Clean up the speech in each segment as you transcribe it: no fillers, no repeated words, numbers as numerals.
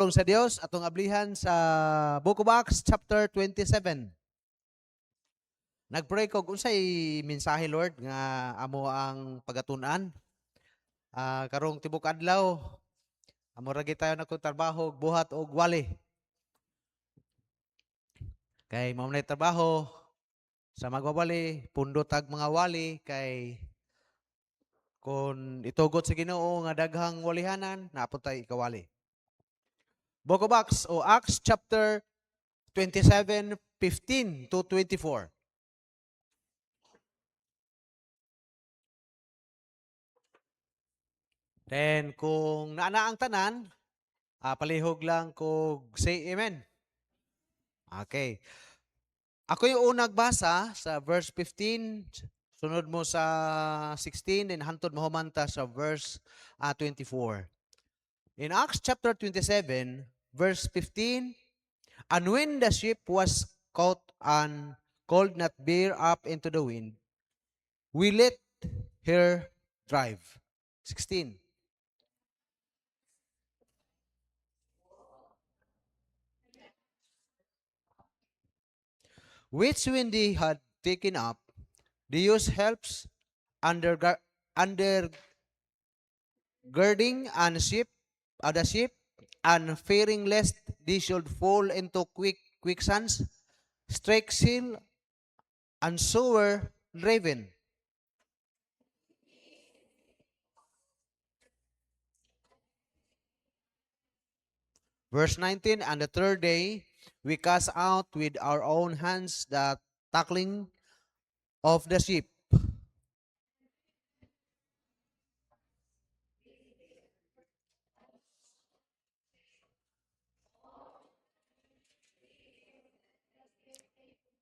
Pulong sa Dios atong ablihan sa Book of Acts chapter 27. Nagpray ko unsay mensahe Lord nga amo ang pagatun-an. Karong tibok adlaw amo ra gyud tayo nagtrabaho buhat og wali. Kay mao na trabaho sa magwawali, pundot ag mga wali kay kun itugot sa Ginoo nga daghang walihanan naapod tay ikawali. Book of Acts o Acts chapter 27:15 to 24. Then kung naana ang tanan, palihog lang kog say amen. Okay. Ako yung unang basa sa verse 15, sunod mo sa 16, then hantod mo humanta sa verse 24. In Acts chapter 27, verse 15, and when the ship was caught and could not bear up into the wind, we let her drive. 16. Which when they had taken up, they used helps undergirding and the ship, and fearing lest they should fall into quicksands, strike sail, and so were driven. Verse 19, and the third day we cast out with our own hands the tackling of the ship.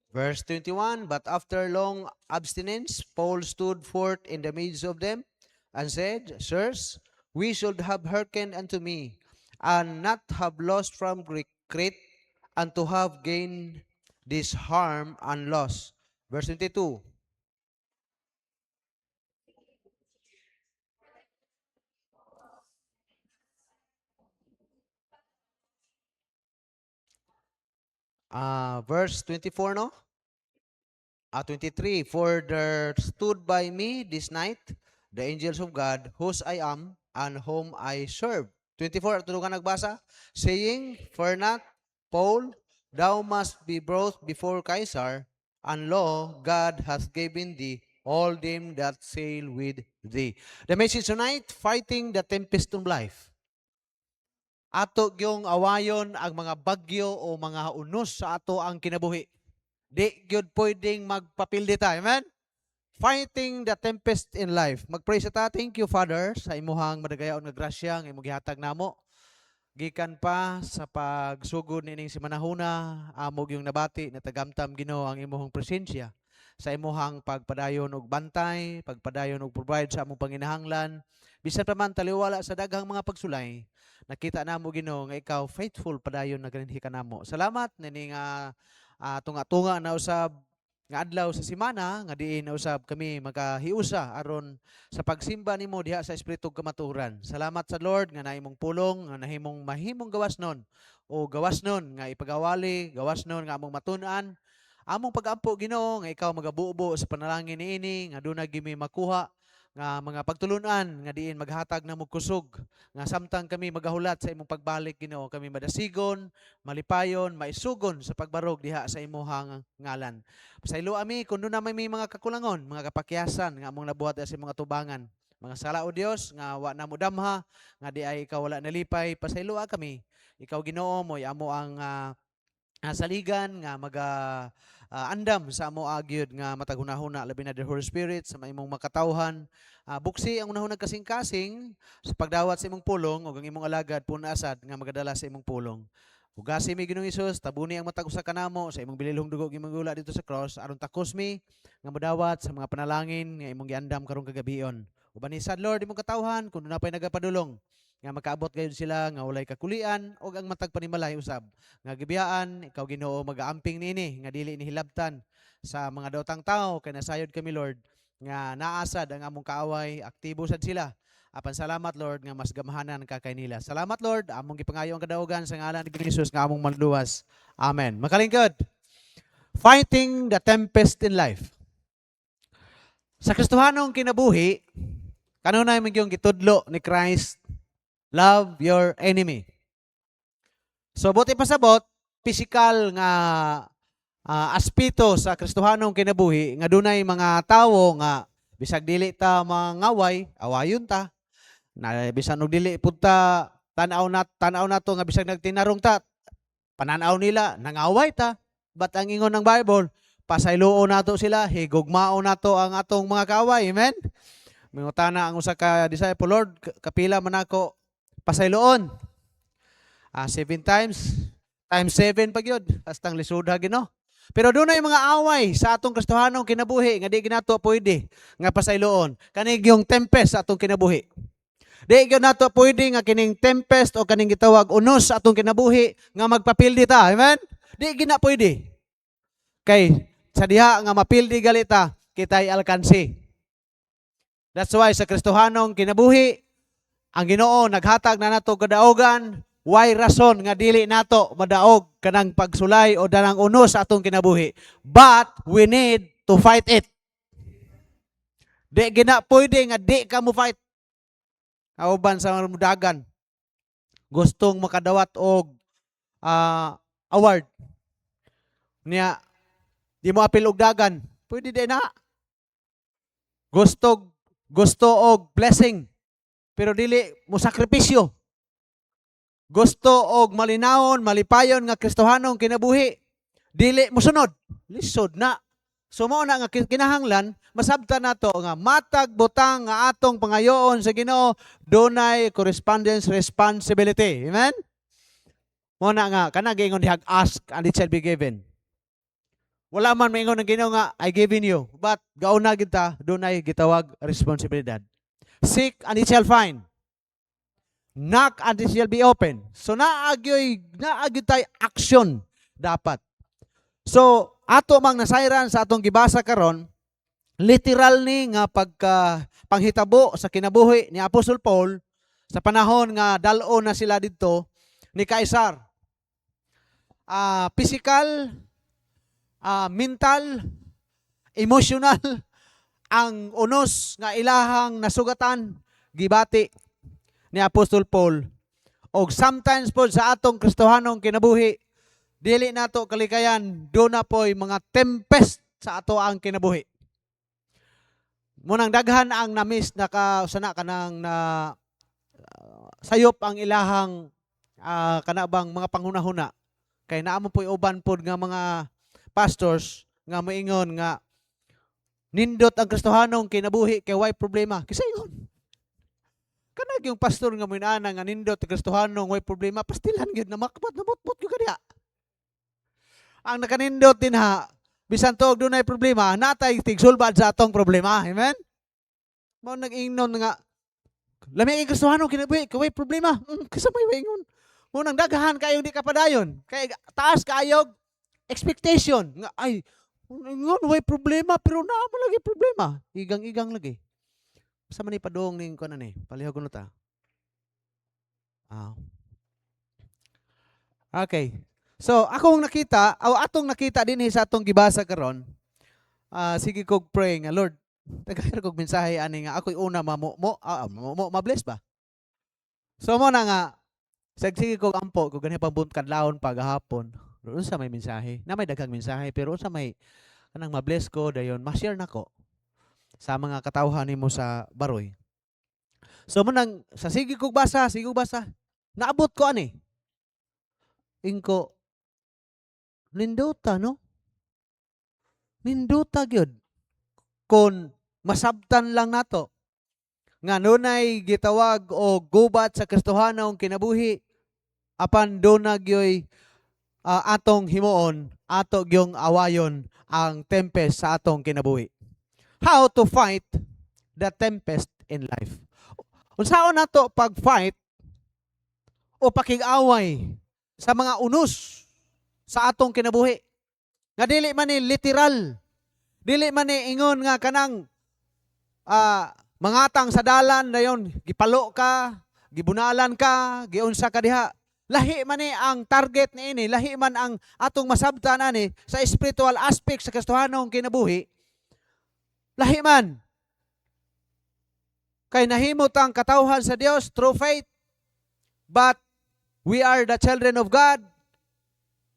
Verse 21, but after long abstinence, Paul stood forth in the midst of them and said, Sirs, we should have hearkened unto me, and not have lost from Crete, and to have gained this harm and loss. Verse 22, verse 24, no? 23, for there stood by me this night the angels of God, whose I am, and whom I serve. 24, tulungan nagbasa, saying, for not, Paul, thou must be brought before Caesar, and lo, God hath given thee all them that sail with thee. The message tonight, fighting the tempest of life. Ato gyung awayon ang mga bagyo o mga unos sa ato ang kinabuhi. Di gyud pwedeng magpapildi ta. Amen? Fighting the tempest in life. Mag-pray sa ta. Thank you, Father, sa imuhang madagayaon nga grasya nga imong gihatag namo. Gikan pa sa pagsugod nining si manahuna, amog yung nabati na tagamtam Ginoo ang imong presensya sa imuhang pagpadayon og bantay, pagpadayon og provide sa among panginahanglan. Bisan pa man taliwala sa daghang mga pagsulay, nakita namo Ginoo nga ikaw faithful padayon na ganinhi kanamo. Salamat nini nga tunga-tunga na usab nga adlaw sa semana nga diin na usab kami makahiusa aron sa pagsimba nimo diha sa espiritu kamatuoran. Salamat sa Lord nga naimong pulong nga nahimong mahimong gawasnon o gawasnon nga ipagawali, gawasnon nga among matun-an. Among pag-ampo Ginoo nga ikaw magabubo sa panalangin niini nga dunay gimi makuha nga mga pagtulunan nga diin maghatag na mo kusog nga samtang kami magahulat sa imong pagbalik Ginoo kami madasigon, malipayon, maisugon sa pagbarog diha sa imong ngalan. Pasaylo ami kun doon naman may mga kakulangon, mga kapakyasan nga among nabuhat sa mga tubangan. Mga sala o Dios nga wa na mo damha nga di ay ikaw wala nalipay pasaylo kami. Ikaw Ginoo mo amo ang saligan nga andam sa amo agyod nga mataghunahuna labi na the Holy Spirit sa maimong makatawhan. Buksi ang unahon nagkasing-kasing sa pagdawat sa imong pulong ug ang imong alagad punasad nga magadala sa imong pulong. Ugasi mi Ginoong Hesus, tabuni ang matag usa kanamo sa imong bililhong dugo imong gula dito sa cross aron takos mi nga modawat sa mga panalangin nga imong giandam karong kagabion. Ubanisad Lord imong katawhan kun napay nagapadulong nga makaabot gayud sila nga walay kakulian ug ang matag panimalay usab nga gibiyaan ikaw Ginoo magaamping nini nga dili ni hilabtan sa mga daotang tao kay nasayod kami Lord nga naasad ang among kaaway aktibo sad sila Apan salamat Lord nga mas gamahanan ka kay nila. Salamat Lord, among gipangayo ang kadaugan sa ngalan ni Jesus nga among manluwas. Amen. Makalingkod. Fighting the tempest in life. Sa Kristohanong kinabuhi, kanunay man yung gitudlo ni Christ, love your enemy. So buti pasabot, physical nga aspito sa Kristohanong kinabuhi nga dunay mga tawo nga bisag dili ta mangaway, awayon ta. Na bisan og dili pud ta tan-aw na to nga bisag nagtinarong ta, pananaw nila nangaway ta. But ang ingon ng Bible, pasayloon nato sila, higugmao nato ang atong mga kaaway. Amen. Mingutana ang usa ka disciple, Lord, kapila man ako pasayloon? 7 times. Times 7 pa gyud. Hastang lisod Gino. Pero doon ay mga away sa atong Kristohanong kinabuhi nga di ginato pwede nga pasayloon. Kanig yung tempest sa atong kinabuhi. Di gyud nato pwede nga kining tempest o kaning gitawag unos sa atong kinabuhi nga magpapildi ta. Amen? Di gina pwede. Kay sa diha nga mapildi galita, kitay alkansi. That's why sa Kristohanong kinabuhi, ang Ginoo naghatag na nato kadaogan. Why rason nga dili nato madaog kanang pagsulay o danang unos sa atong kinabuhi. But we need to fight it. Di gina pwede nga di ka mo fight. Kauban sa mudagan, gustong makadawat og award. Niya, di mo apil og dagan. Pwede di na. Gusto og blessing. Pero dili mo sakripisyo. Gusto og malinawon, malipayon nga Kristohanong kinabuhi. Dili mo sunod. Lisod na. So mao na nga kinahanglan, masabtan nato nga matag butang nga atong pangayoon sa Ginoo, dunay correspondence responsibility. Amen? Mao na nga kanang giingon dihag ask and it shall be given. Wala man maingon ng Ginoo nga I given you, but gauna kita dunay gitawag responsibilidad. Seek and it shall find. Knock and it shall be open. So naagyoy tay action dapat. So ato mang nasayran sa atong gibasa karon, literal ni nga panghitabo sa kinabuhi ni Apostol Paul sa panahon nga dal-o na sila didto ni Kaisar. Physical, mental, emotional, ang unos nga ilahang nasugatan gibati ni Apostol Paul. Og sometimes po sa atong Kristohanong kinabuhi, dili nato kalikayan, do na po'y mga tempest sa ato ang kinabuhi. Munang daghan ang namis na sana kanang na sayop ang ilahang kanabang mga panghunahuna. Kay naamo po'y uban pod nga mga pastors nga moingon nga nindot ang Kristohanong kinabuhi kay way problema. Kisa ingon. Kanag yung pastor nga moinana nga nindot ang Kristohanong way problema, pastilan gyud na makapat na mutmut gyud kadiha. Ang nakanindot din bisan tuog dunay problema, natay tigsulbad sa atong problema. Amen? Mao nag-ingnon nga lami ang Kristohanong kinabuhi kay way problema. Kisa may ingon. Mo nang daghan kayong di kapadayon. Kay taas kaayog expectation nga ay ngon way problema pero naa lagi problema. Igang-igang lagi. Sa man ipadong ning kuno ni, palihog kuno ta. Okay. So, atong nakita din sa atong gibasa karon. Sige kog pray nga Lord, tagayar kog mensahe ani nga ako'y una mabless ba? So mo na nga sige kog ampo kog ganhi pambun kadlawon pagahapon. Doon sa may mensahe, na may daghang mensahe pero sa may kanang mabless ko dayon ma-share nako sa mga katawhan nimo sa baroy. So mo nang sa sige kog basa, naabot ko ani. Ingko ninduta no? Ninduta gyud. Kon masabtan lang nato nga nunay gitawag o gubat sa Kristohanong kinabuhi apan duna gyoy atong himuon, ato gyong awayon ang tempest sa atong kinabuhi. How to fight the tempest in life. Unsaon nato pag-fight o pakig-away sa mga unos sa atong kinabuhi. Nga dili man ni literal. Dili man ni ingon nga kanang mangatang sa dalan dayon gipalo ka, gibunalan ka, giunsa ka diha. Lahi man ni ang target niini, lahi man ang atong masabtan ani sa spiritual aspect sa Kristohanong kinabuhi. Lahi man. Kay nahimot ang katawhan sa Dios through faith. But we are the children of God.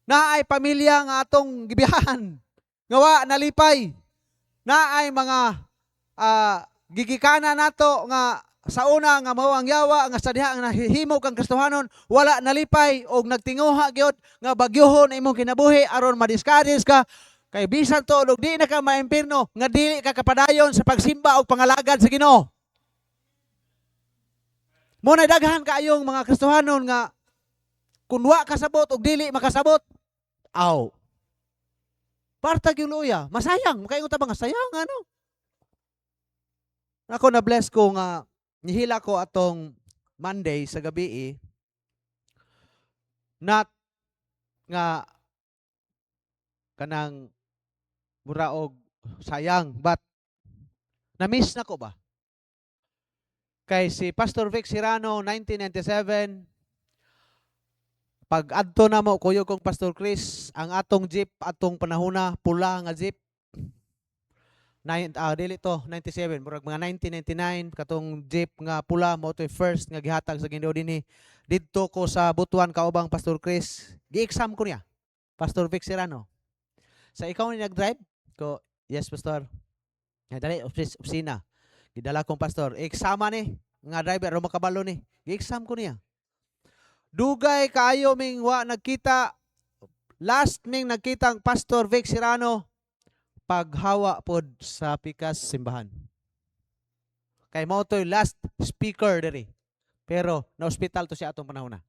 Naay pamilya nga atong gibiyahan. Ngawa nalipay. Naay mga gigikana nato nga sa una nga mao ang yawa nga sa diha nga nahihimo kang Kristohanon wala nalipay og nagtinguha gyud nga bagyohon imong kinabuhi aron ma-discourage ka kay bisan to og di na ka maimpirno nga dili ka kapadayon sa pagsimba og pangalagad sa Ginoo. Mo na daghan kaayong mga Kristohanon nga kun wa kasabot og dili makasabot. Aw. Partag yung luya, masayang, makaingon ta ba nga sayang ano? Ako na bless ko nga nihila ko atong Monday sa gabi not nga kanang muraog sayang but na-miss na ko ba? Kay si Pastor Vic Sirano 1997 pag adto na mo kuyo kong Pastor Chris ang atong jeep atong panahona pula nga jeep dili to 97 murag mga 1999 katong jeep nga pula mo to first nga gihatag sa Ginoo dinhi didto ko sa Butuan kaubang Pastor Chris gi-exam ko niya Pastor Vic Serrano sa ikaw ni nag-drive ko yes pastor dali opisina gidala kong pastor eksama ni nga driver ro makabalo ni gi-exam ko niya dugay kaayo ming wa nagkita last ming nagkita ang Pastor Vic Serrano paghawa pod sa pikas simbahan. Kay mao toy last speaker diri. Pero na hospital to siya atong panahon na.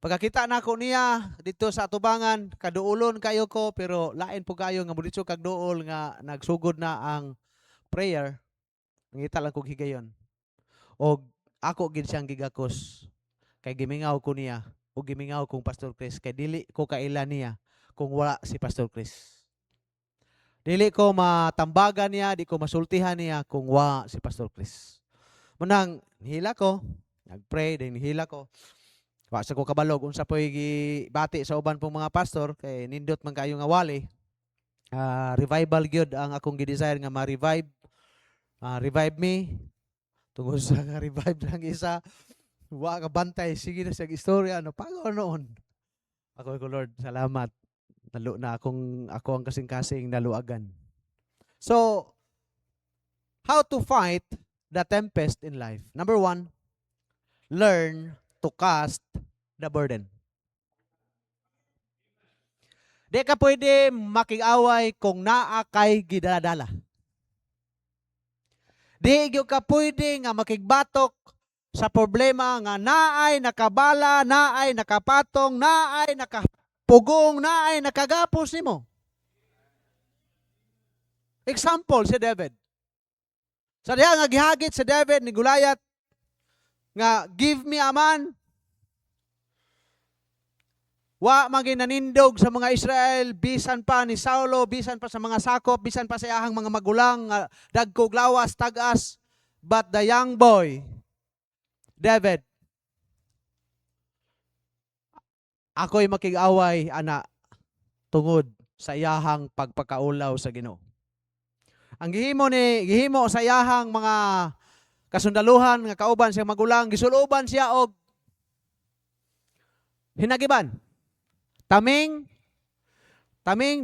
Pagkakita na ko niya dito sa atubangan, kaduolon kayo ko pero lain po kayo nga muditso kag duol nga nagsugod na ang prayer. Ngita lang kog higayon. Og ako gid siyang gigakos. Kay gimingaw ko niya o gimingaw kong Pastor Chris kay dili ko kaila niya kung wala si Pastor Chris. Dili ko matambagan niya, di ko masultihan niya kung wa si Pastor Chris. Munang nihila ko, nagpray, din nihila ko. Wa sa ko kabalog unsa po'y gibati sa uban pong mga pastor kay nindot man kayo nga wali. Revival gyud ang akong gidesire nga ma-revive. Revive me. Tungod sa revive lang isa. Wa ka bantay sige na sa istorya ano pago noon. Ako ko Lord, salamat. Nalo na ako ang kasing-kasing naluagan. So, how to fight the tempest in life? Number 1, learn to cast the burden. Di ka pwede makig-away kung naa kay gidaladala. Di ka pwede nga makigbatok sa problema nga naay nakabala, naay nakapatong, naay pugong na ay nakagapos nimo. Example si David. Sa diha nga gihagit si David ni Goliath nga give me a man. Wa maginanindog sa mga Israel bisan pa ni Saulo, bisan pa sa mga sakop, bisan pa sa iyahang mga magulang nga dagkog lawas tagas, but the young boy David ako'y makig-away, ana, tungod sa iyahang pagpakaulaw sa Ginoo. Ang gihimo sa iyahang mga kasundaluhan, nga kauban siyang magulang, gisuluban siya og hinagiban. Taming,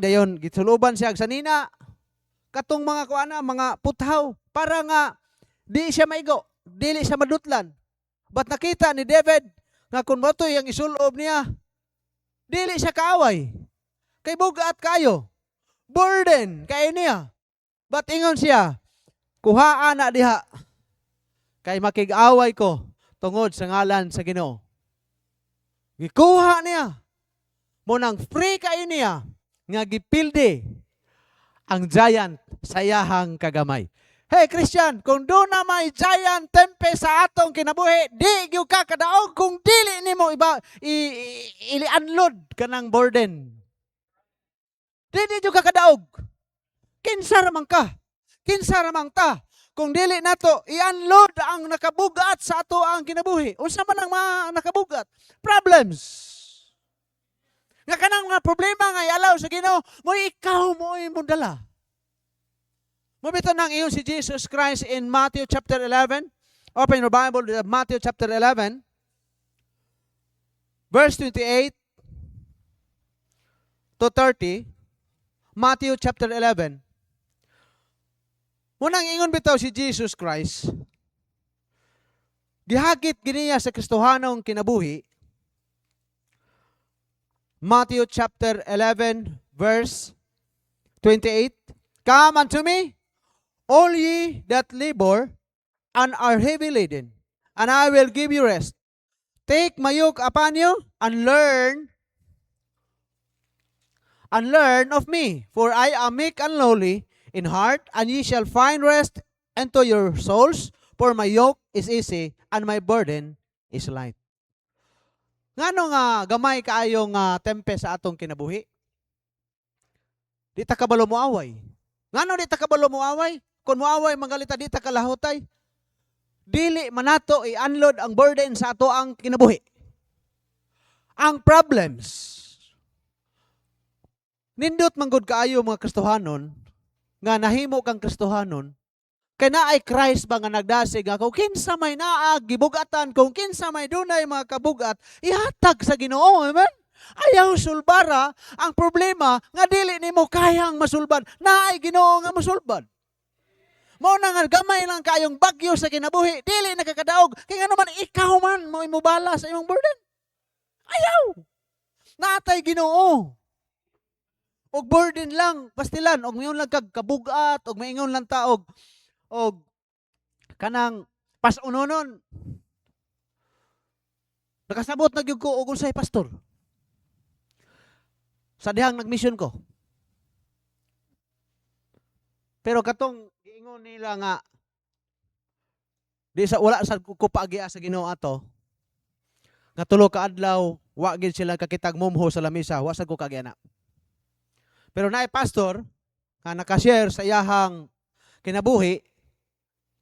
dayon, gisuluban siya sa nina, katong mga mga puthaw, para nga, di siya maigo, dili siya madutlan. But nakita ni David, nga kung matoy ang isulob niya, dili siya kaaway. Kay bugat kayo. Burden kay niya. But ingon siya, kuhaan na diha. Kay makig-away ko tungod sa ngalan sa Ginoo. Gikuha niya. Munang free kay niya nga gipildi ang giant sa iyahang kagamay. Hey Christian, kung doon na may giant tempest sa atong kinabuhi, di gyud ka kadaog kung dili nimo ili-unload kanang burden. Di gyud ka kadaog. Kinsa ramang ka? Kinsa ramang ta? kung dili nato i-unload ang nakabugat sa ato ang kinabuhi. Unsa man ang mga nakabugat? Problems. Nga kanang mga problema nga i-allow sa Ginoo, mo ikaw mo imong dala. Mabito nang iyon si Jesus Christ in Matthew chapter 11. Open your Bible to Matthew chapter 11. Verse 28 to 30. Matthew chapter 11. Munang ingon bitaw si Jesus Christ. Gihagit giniya sa Kristohanong kinabuhi. Matthew chapter 11 verse 28. Come unto me, all ye that labor and are heavy laden, and I will give you rest. Take my yoke upon you and learn of me, for I am meek and lowly in heart, and ye shall find rest unto your souls, for my yoke is easy and my burden is light. Ngano nga gamay kaayong tempe sa atong kinabuhi? Di ta kabalo moaway. Ngano di ta kabalo moaway? Kung moaway manggalita di ta kalahutay. Dili manato i-unload ang burden sa ato ang kinabuhi. Ang problems. Nindot manggod kaayo mga Kristohanon nga nahimo kang Kristohanon. Kay naay Christ ba nga nagdasig nga kung kinsa may naag gibugatan, kung kinsa may dunay mga kabugat, ihatag sa Ginoo, amen? Ayaw sulbara ang problema nga dili nimo kayang masulbad, naay Ginoo nga masulbad. Mao na nga gamay lang kayong bagyo sa kinabuhi, dili nakakadaog, kay nga naman ikaw man mo imubala sa imong burden. Ayaw. Natay Ginoo. Og burden lang, pastilan, og mayon lang kag kabugat, og maingon lang taog og kanang pas-unonon. Nakasabot na gyud ko og unsay pastor. Sa dihang nagmission ko. Pero katong giingon nila nga di sa wala sa ko paagiya sa Ginoo ato. Nga tulo ka adlaw wa gid sila kakitag mumho sa lamisa, wa sad ko kagiana. Pero naay pastor nga naka-share sa iyahang kinabuhi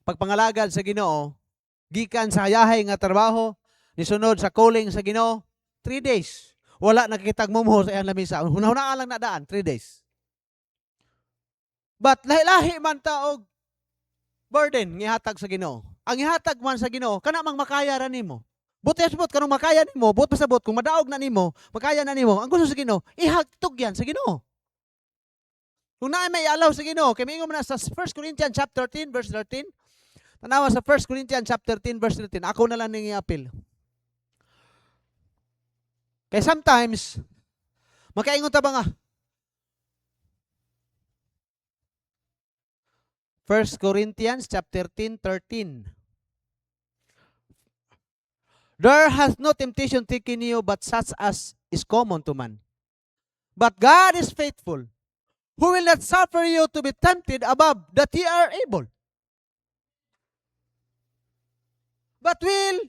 pagpangalagad sa Ginoo, gikan sa hayahay nga trabaho, nisunod sa calling sa Ginoo, 3 days. Wala nakikitag mumho sa iyang lamisa. Hunahuna lang na daan, 3 days. But lahi-lahi man taog burden gihatag sa Ginoo. Ang ihatag man sa Ginoo, kana mang makaya ra nimo. Buti asbot kanang makaya nimo, buti pasabot kung madaog na nimo, makaya na nimo. Ang gusto sa Ginoo, ihagtog yan sa Ginoo. Kung naay may allow sa Ginoo, kay mingon man sa 1 Corinthians chapter 13 verse 13. Tanawa sa 1 Corinthians chapter 13 verse 13. Ako na lang ning i-appeal. Kaya sometimes makaingon ta ba nga 1 Corinthians chapter 13. There hath no temptation taken you but such as is common to man. But God is faithful, who will not suffer you to be tempted above that ye are able. But will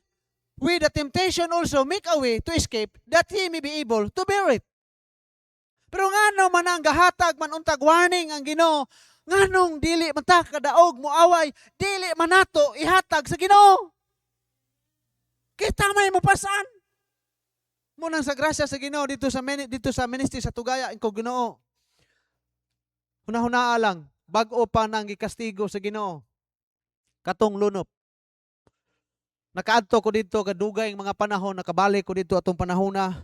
with the temptation also make a way to escape, that ye may be able to bear it. Pero ngano man ang gahatag man untag warning ang Ginoo, nganong dili man ta kadaog moaway, dili man nato ihatag sa Ginoo. Kita may mo pasan. Munang sa grasya sa Ginoo dito sa ministry sa Tugaya ko Ginoo. Hunahuna lang, bag-o pa nang gikastigo sa Ginoo. Katong lunop. Nakaadto ko dito kadugay mga panahon, nakabalik ko dito atong panahon na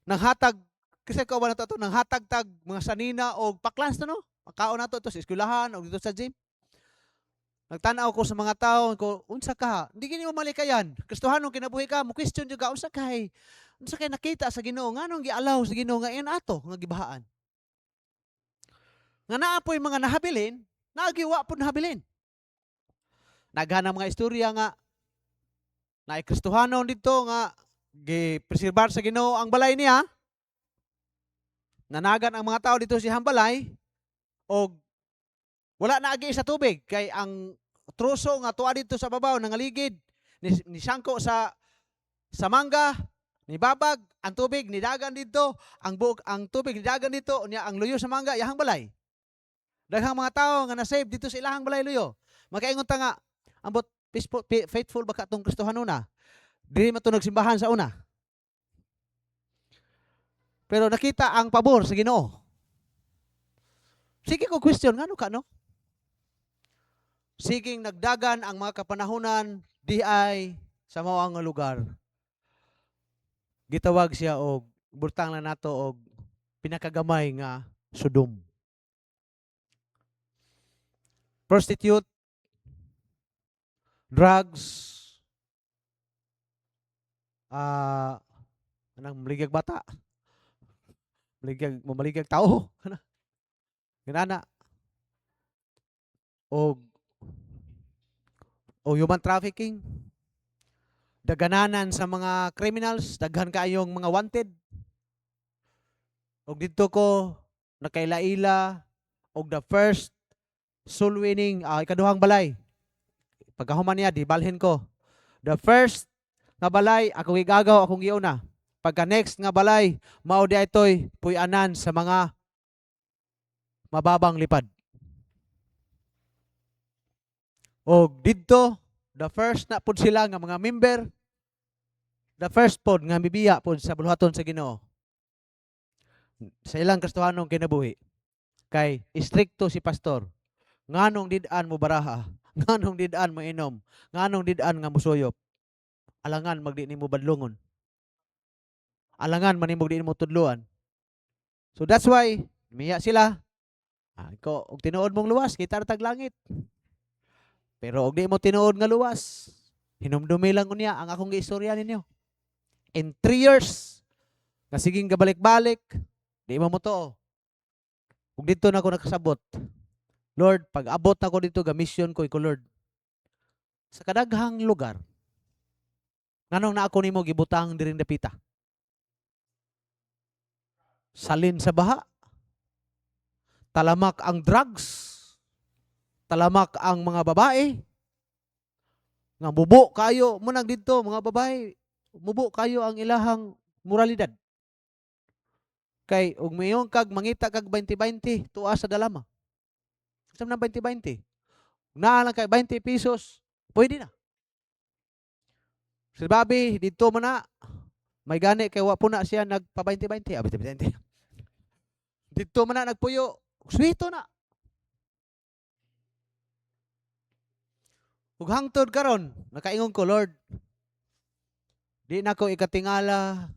nanghatag kasi ko ba na to nanghatag tag mga sanina o paklans no? Makaon na to sa eskwelahan o dito sa gym. Nagtanaw ko sa mga tao ko, unsa ka? Hindi gini mo malikayan. Kristohanong kinabuhi ka, mo question jud ka unsa kay nakita sa Ginoo nganong gi-allow sa Ginoo nga iyan ato nga gibahaan. Nga naapoy mga nahabilin, nagiwa pud nahabilin. Naghanang mga istorya nga na Kristohanon dito nga gi-preserbar sa Ginoo ang balay niya. Nanagan ang mga tao dito sa balay og wala na agi sa tubig kay ang truso nga tuwa dito sa babaw nangaligid ni sangko sa mangga ni babag ang tubig nidagan dito ang tubig nidagan dito unya ang luyo sa mangga yahang balay Daghang mga tao nga na-save dito sa ilahang balay luyo. Makaingon ta nga, ambot faithful ba ka tong Kristohanon na? Dili man to nagsimbahan sa una. Pero nakita ang pabor sa Ginoo. Sige ko question, ngano ka no? Siging nagdagan ang mga kapanahunan di ay sa mao nga lugar. Gitawag siya og burtang na nato og pinakagamay nga Sodom. Prostitute, drugs, anang maligag bata, maligag tao, ganana, o human trafficking, dagananan sa mga criminals, daghan kaayong mga wanted. Og dito ko nakaila-ila og the first soul winning, ikaduhang balay. Pagkahuman niya, di balhin ko. The first nga balay, akong igagaw, akong giuna. Pagka next nga balay, mao di itoy puy-anan sa mga mababang lipad. O dito, the first na pod sila nga mga member, the first pod nga mibiya pod sa buluhaton sa Ginoo. Sa ilang Kristohanong kinabuhi. Kay istrikto si pastor. Nganong didaan mo baraha, nganong didaan mo inom, nganong didaan nga musuyop. Alangan magdi nimo badlongon. Alangan man nimo di nimo tudluan. So that's why miya sila. Ko og tinuod mong luwas, kita ra tag langit. Pero og di mo tinuod nga luwas, hinumdumi lang unya ang akong giistorya ninyo. In 3 years, nga siging gabalik-balik, di mo to. Ug dito na ako nakasabot. Lord, pag abot na ko dito, ga-mission ko iko, Lord. Sa kadaghang lugar, nganong na ako nimo gibutang diring dapita? Salin sa baha, talamak ang drugs, talamak ang mga babae, nga mubo kayo, munang dito, mga babae, mubo kayo ang ilahang moralidad. Kay, ug mayong kag mangita kag 20-20, tuwa sa dalama. Kasam na 20-20. Naalang kay 20 pesos, pwede na. Si Bobby, dito mo na, may gani kay wa po na siya nagpa 20-20. 20-20. Dito mo na nagpuyo, swito na. Ug hangtod karon, nakaingon ko, Lord, di na ko ikatingala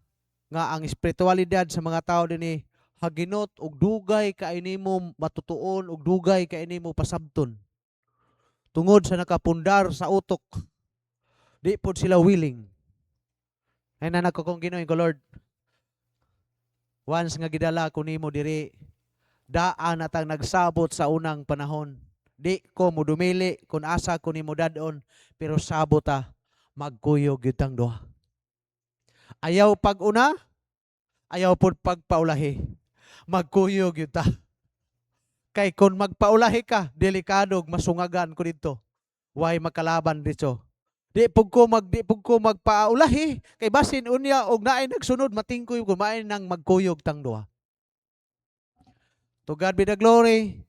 nga ang espiritualidad sa mga tao dinhi haginot og dugay kaini mo matutuon og dugay kaini mo pasabton. Tungod sa nakapundar sa utok, di pod sila willing. Ay na nako kong Ginoo ko, Lord. Once nga gidala ko nimo diri, daan atang nagsabot sa unang panahon. Di ko mudumili kung asa ko nimo dadon, pero sabot ta magkuyog gyud tang duha. Ayaw pag-una, ayaw pod pagpaulahi. Magkuyog yun ta. Kay kung magpaulahi ka, delikado, masungagan ko dito. Why makalaban dito? Di pug ko magpaulahi, kay basin unya og naay nagsunod matingkoy kumain nang magkuyog tang duha. To God be the glory.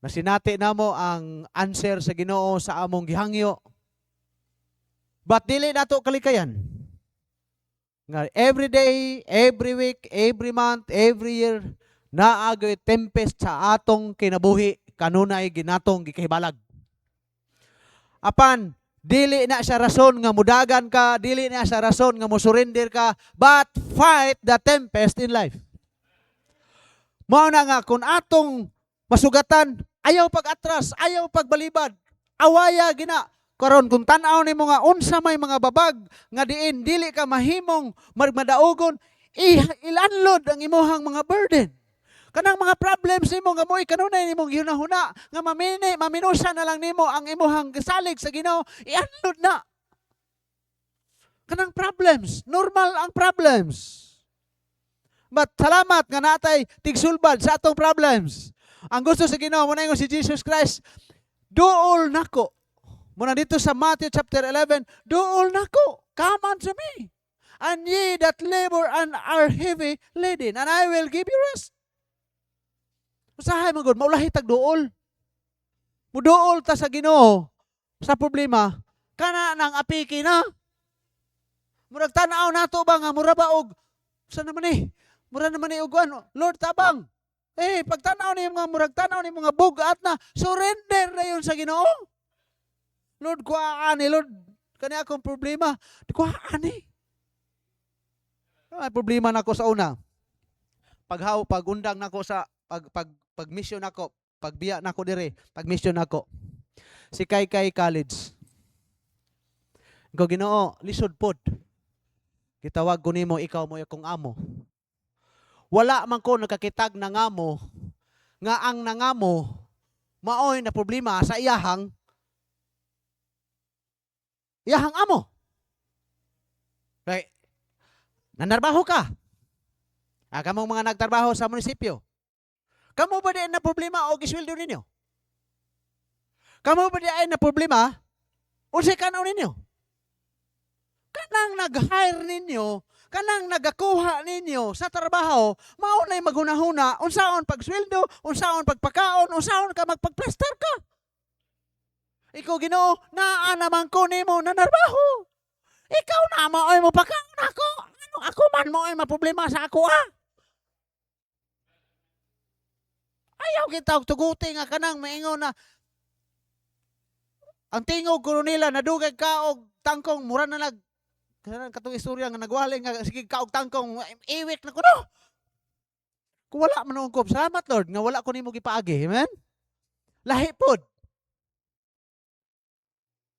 Nasinati namo ang answer sa Ginoo sa among gihangyo. But dili nato kalikayan. Nga every day, every week, every month, every year, naagoy tempest sa atong kinabuhi, kanunay ginatong gikahibalag. Apan, dili na sa rason nga mudagan ka, dili na sa rason nga musurrender ka, but fight the tempest in life. Mao na nga, kung atong masugatan, ayaw pag-atras, ayaw pagbalibad, awaya gina, karon kung tan-aw nimo nga unsa may mga babag nga diin dili ka mahimong magmadaugon, ilanlod ang imuhang mga burden. Kanang mga problems nimo nga moy kanunay nimong gihunahuna nga maminusa na lang nimo ang imuhang kasalig sa Ginoo, ianlod na. Kanang problems, normal ang problems. But salamat nga natay tigsulbad sa atong problems. Ang gusto sa Ginoo mo na si Jesus Christ, duol nako. Muna dito sa Matthew chapter 11, duol nako, come unto me, and ye that labor and are heavy laden, and I will give you rest. Usahay man gud maulahi tag duol. Muduol ta sa Ginoo sa problema kana nang apiki na. Murag tan-aw nato ba nga mura ba og sa naman eh. Mura naman eh og ano, Lord tabang. Pag tanaw ni mga murag tanaw ni mga bugat na surrender na yun sa Ginoo. Lord kuhaan ni Lord kani akong problema. Kuhaan ni. Ay problema nako sa una. Pag undang nako sa pag mission nako, pagbiya nako dire, pag mission nako. Si Kay College. Ko Ginoo, lisod pod. Gitawag ko nimo ikaw mo akong amo. Wala man ko nakakitag na ngamo nga ang nangamo maoy na problema sa iyahang amo. Right? Nanarbaho ka. Kamong mga nagtrabaho sa munisipyo. Kamo ba diyan na problema o gisweldo ninyo? Kamo ba diyan na problema o si kanaw ninyo? Kanang nag-hire ninyo, kanang nagakuha ninyo sa trabaho, maunay maghunahuna, unsaon pagsweldo, unsaon pagpakaon, unsaon ka magpagplaster ka. Ikaw Ginoo, naa naman ko nimo nanarbaho. Ikaw na maoy mo pakaon ako. Ano ako man mo ay maproblema sa ako Ayaw kita og tuguti nga kanang maingon na ang tingog ko nila nadugay ka og tangkong mura na katong istorya nga nagwali nga sige ka og tangkong iwik na kuno. Kung wala man ko, salamat Lord nga wala ko nimo gipaagi. Amen. Lahi pod.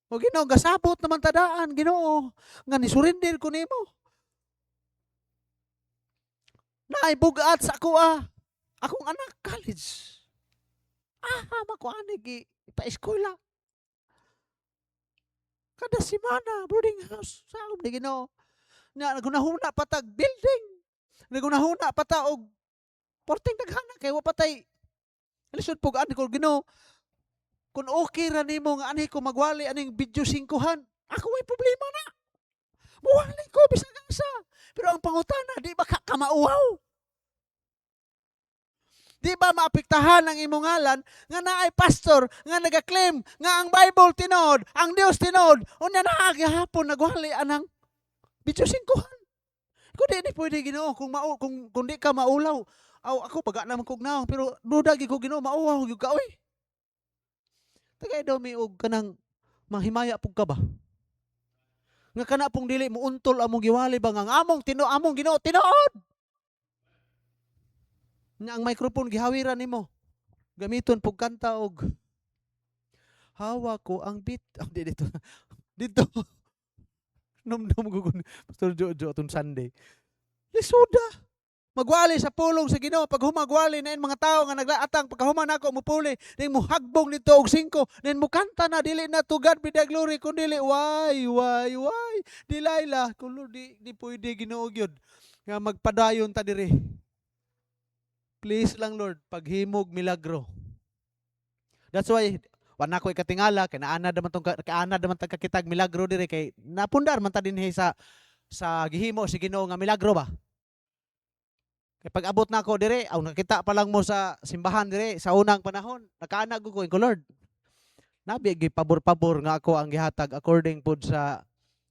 O Ginoo gasabot naman tadaan Ginoo nga nisurrender ko nimo. Naay bugat sa ako akong anak college. Makuan gi ipa-eskwela. Kada semana boarding house sa ni Ginoo. Nagunahuna patag building. Nagunahuna pata og porting daghana kay wa patay. Lisod pug ani ko Ginoo. Kung okay ra nimo nga ani ko magwali aning video 5-han, ako may problema na. Muwali ko bisag asa. Pero ang pangutana, di ba ka mauwaw? Di ba maapektahan ang imong ngalan nga naay pastor nga nagaklaim nga ang Bible tinod, ang Dios tinod, unya na gihapon nagwali anang video 5-han. Kung di pwede Ginoo kung di ka maulaw. Ako baga naman kog naong pero duda gyud ko Ginoo mauwaw gyud ka oy. Tagay daw mi og kanang manghimaya pug ka ba? Nga kana pong dili mo untol among giwali ba nga among Ginoo tinuod. Nya ang microphone gihawiran nimo. Gamiton pug kanta og hawa ko ang beat. Dito. Dito. Numdum gugun Pastor Jojo atong Sunday. Lisuda. Magwali sa pulong sa Ginoo pag humagwali na mga tao nga naglaatang pagkahuman nako mupuli ning muhagbong nito og 5 nen mukanta na dili na to God be the glory kun dili why Delilah kun di pwede Ginoo gyud nga magpadayon ta diri. Please lang Lord paghimog milagro. That's why wala ko ikatingala kay naanad naman tong kakitag milagro diri kay napundar man ta dinhi sa gihimo si Ginoo nga milagro ba. Kaya pag abot na ako dire, nakita pa lang mo sa simbahan dire, sa unang panahon, nakaanag ko Lord. Nabi, pabor-pabor nga ako ang gihatag according po sa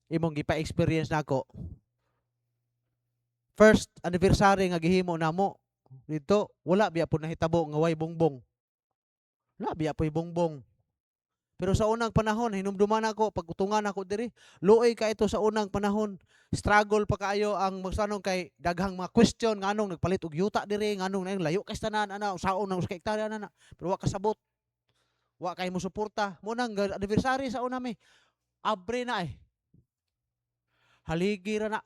imong gipa-experience na ako. First anniversary nga gihimo namo dito, wala biya po nahitabo nga way bongbong. Wala biya po bongbong. Pero sa unang panahon, hinumduman ako, pag-utungan ako diri, luoy ka ito sa unang panahon. Struggle pa kayo ang magsanong kay daghang mga question nganong nagpalit og yuta diri nganong layo kay tanan usaon nang usa ka na pero wa kasabot wa kay mo suporta mo nang anniversary sa una mi abre na haligi ra na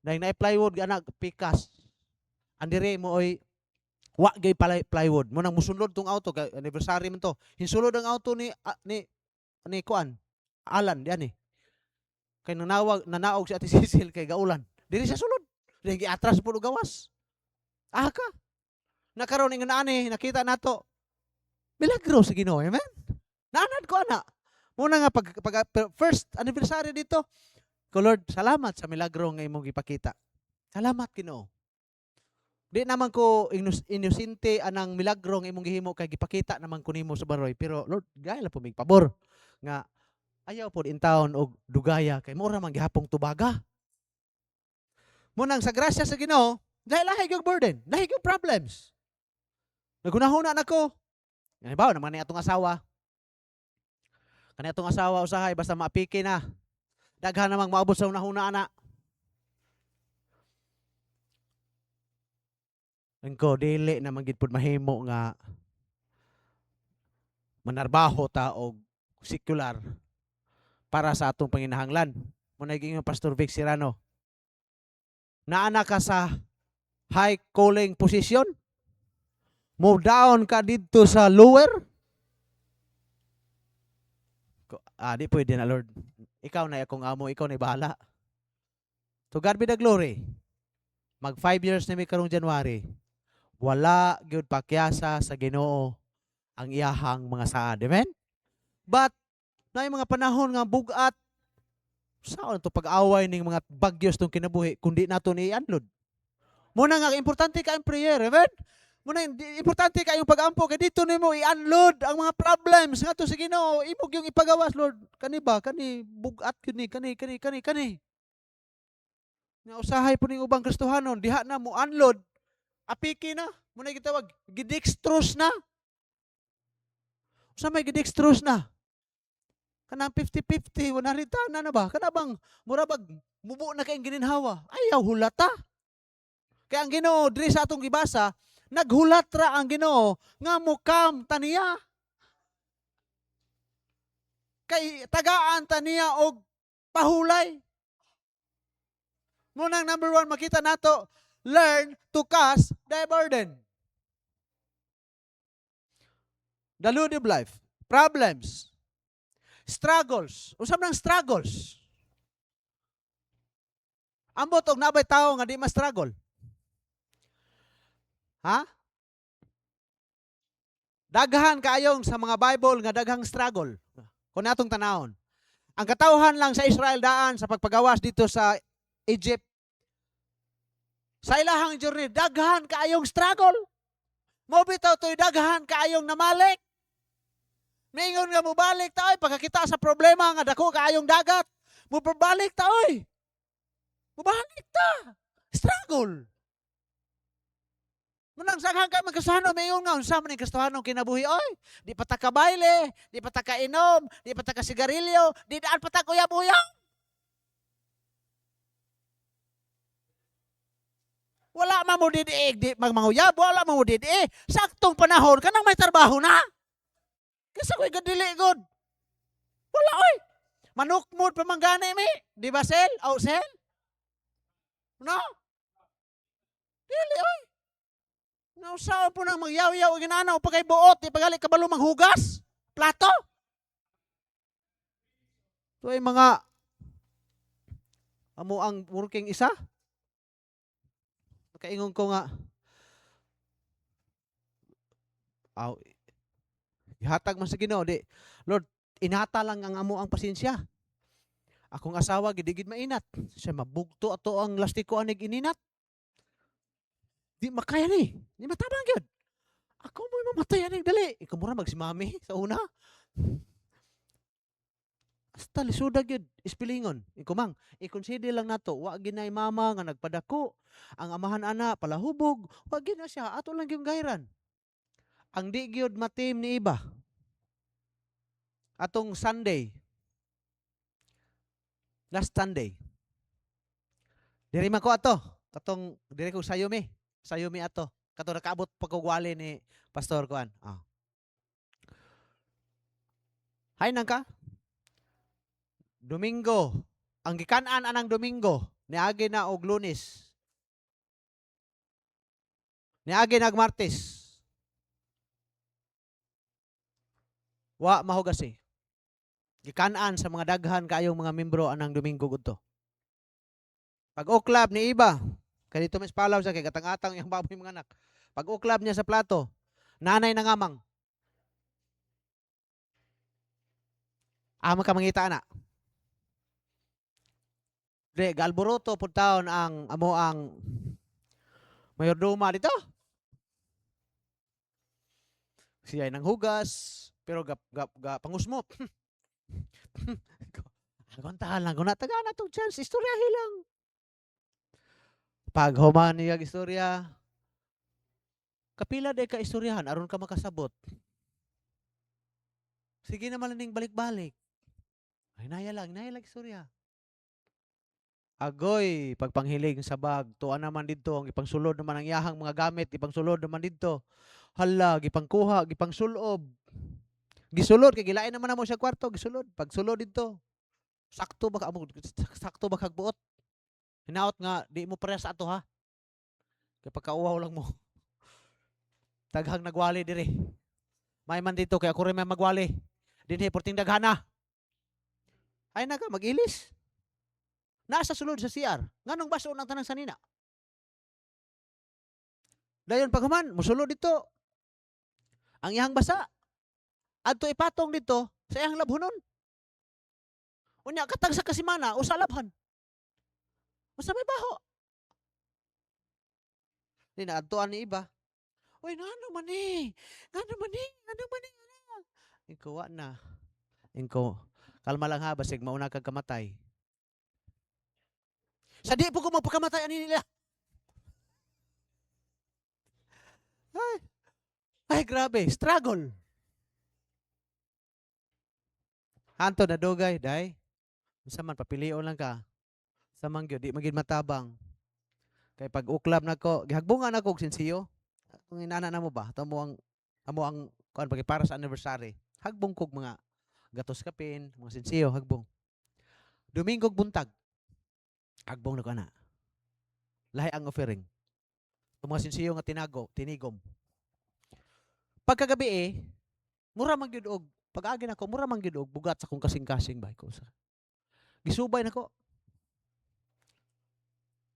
dahil na plywood anak pikas andire mo oy wa gay plywood mo nang musunod tong auto kay anniversary man to hinsulod ang auto ni kuan Alan diyan kay nanaog si Ate Cecil kay gaulan. Dili siya sulod. Dili giatras puno gawas. Ka. Nakaroon ng ani nakita nato. Milagro sa Ginoo, amen. Naanad ko ana. Muna nga pag first anniversary dito. Ko Lord, salamat sa milagro nga imong gipakita. Salamat Ginoo. Di naman ko inosente anang milagro nga imong gihimo kay gipakita naman ko nimo sa baroy, pero Lord, gaya la po mig pabor nga ayaw po in taon og dugaya kay mura man gihapong tubaga. Munang sa grasya sa Ginoo, dahil lahi yung burden, lahi yung problems. Nagunahuna nako. Halimbawa naman ni atong asawa. Kani atong asawa usahay basta maapiki na. Daghan namang maabot sa unahuna ana. Engko dili na magid pud mahimo nga manarbaho ta og sekular para sa atong panginahanglan. Muna yung Pastor Vic Sirano. Naana ka sa high calling position? Move down ka dito sa lower? Di pwede na, Lord. Ikaw na akong amo, ikaw na bahala. To God be the glory. Mag 5 years na may karong January. Wala gyud pakyasa sa Ginoo ang iyahang mga saad. Amen? But na mga panahon nga bugat, saan to pag-away ning mga bagyos tong kinabuhi kundi nato ni unload. Muna nga importante ka ang prayer, amen? Muna importante ka yung pag-ampo kay dito nimo i-unload ang mga problems ngadto sa Ginoo, imog yung ipagawas, Lord. Kani ba kani bugat kini kani. Nga usahay po ning ubang Kristohanon, diha na mo unload, apiki na, muna gitawag gidextrose na. Usa may gidextrose na? Kanang 50-50, 100 na ba? Kana bang murabag mubo na kayong gininhawa? Ayaw hulata. Kaya ang Ginoo diri sa atong gibasa, naghulat ra ang Ginoo nga mukam taniya. Kay tagaan taniya og pahulay. Munang number 1 makita nato, learn to cast thy burden. The load of life, problems, struggles. Usab nang struggles. Ambot og nabay tawo nga di ma-struggle. Ha? Daghan kaayong sa mga Bible nga daghang struggle. Kung natong tanawon. Ang katawhan lang sa Israel daan sa pagpagawas dito sa Egypt. Sa ilahang journey, daghan kaayong struggle. Mo bitaw to'y daghan kaayong namalik. Mingon nga mubalik ta oy pagkakita sa problema nga dako kaayong dagat. Mubalik ta oy. Mubalik ta. Struggle. Munang saghan ka magkasuhano mayon nga unsa man ning Kristohano kinabuhi oy. Di pa ta ka baile, di pa ta ka inom, di pa ta ka sigarilyo, di daan pa ta uyab-uyab. Wala man mo didiig, di magmanguyab, wala man mo didiig. Saktong panahon kanang may trabaho na. Kasi ko'y gadili god. Wala oy. Manukmod pa manggani mi. Di ba sel? O sel? No? Dili oy. Nausaw po nang magyaw-yaw ginanaw pa kay buot, di pagali kabalo manghugas. Plato. Ito ay mga amo ang working isa. Kaingon ko nga ihatag man sa Ginoo di. Lord, inata lang ang amo ang pasensya. Akong asawa gidigid mainat. Siya mabugto ato ang lastiko anig ininat. Di makaya ni. Di matabang gyud. Ako mo mamatay anig dali. Ikaw mura magsimami sa una. Hasta lisuda gyud ispilingon. Ikaw mang i-consider lang nato wa ginay mama nga nagpadako. Ang amahan ana palahubog. Wa gina siya ato lang gyud gayran. Ang di gyud matim ni iba. Atong Sunday. Last Sunday. Diri man ko ato. Katong diri ko Sayumi ato. Katong nakaabot pagkugwali ni Pastor Kuan. Hay nang ka. Domingo. Ang gikan-an anang Domingo. Niagi na og Lunes. Niagi nag Martes. Wa mahugasi. Gikan-an sa mga daghan kayong mga membro anang Domingo gudto. Pag uklab ni iba, kanito mas palaw sa kay katang-atang yung baboy mga anak. Pag uklab niya sa plato, nanay na ngamang. Ka mangita na. Galboroto pud taon ang amo ang Mayordoma dito. Siya ay nanghugas, pero pangusmop. Aguntahan lang, kung natagaan na itong chance, istoryahi lang. Pag human niya istorya, kapila day ka istoryahan, aron ka makasabot. Sige naman ning balik-balik. Ay, naya lang istorya. Agoy, pagpanghiling sa bag, tuan naman dito, ang ipangsulod naman ang yahang mga gamit, ipangsulod naman dito. Hala, gipangkuha, gipangsulob. Gisulod, kay gilain naman mo siya kwarto, gisulod. Pagsulod dito, sakto ba kagbuot? Hinaot nga, di mo pareha sa ato ha. Kaya pagkauwaw lang mo. Daghang nagwali dire. May man dito, kaya ako rin may magwali. Dinhi, porting daghana. Ay naga, mag-ilis. Nasa sulod sa CR. Nganong baso ng tanang sanina? Dayon paghuman, musulod dito. Ang iyang basa. Adto ipatong dito sa iyang labhonon. Unya katag sa kasimana o sa labhan. Usa may baho. Di na adtoan ni iba. Uy, ngano man ni? Ngano man ni? Ngano man ni? Ikaw na. Ikaw, kalma lang ha, basig mauna kag kamatay. Sa di po ko magpakamatay ani nila. Ay, grabe, struggle. Hanto na dugay, day. Unsa man papilion lang ka. Sa mangyo, di magid matabang. Kay pag uklab nako, gihagbungan ako og sinsiyo. Kung inana na mo ba, amo ang kuan para sa anniversary. Hagbong kog mga gatos kapin, mga sinsiyo, hagbong. Domingog buntag. Hagbong na kana. Lahi ang offering. Mga sinsiyo nga tinigom. Pagkagabi mura man gyud og pag-agi nako, mura man gyud og bugat sa kung kasing-kasing ba ko sa. Gisubay nako.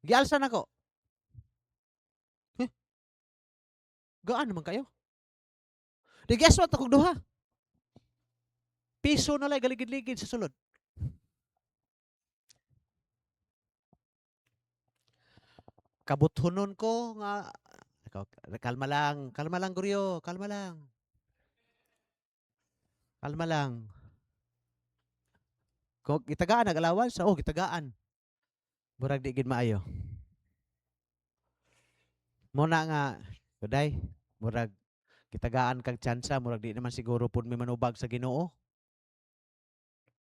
Gialsa nako. Gaan naman kayo. Di guess what akong duha. Piso na lang galigid-ligid sa sulod. Kabuthonon ko nga kalma lang Guryo, kalma lang. Kalma lang. Kung gitagaan nag-allowance, gitagaan. Murag di gid maayo. Muna nga, kuday, murag gitagaan kag tsansa, murag di naman siguro pud may manubag sa Ginoo.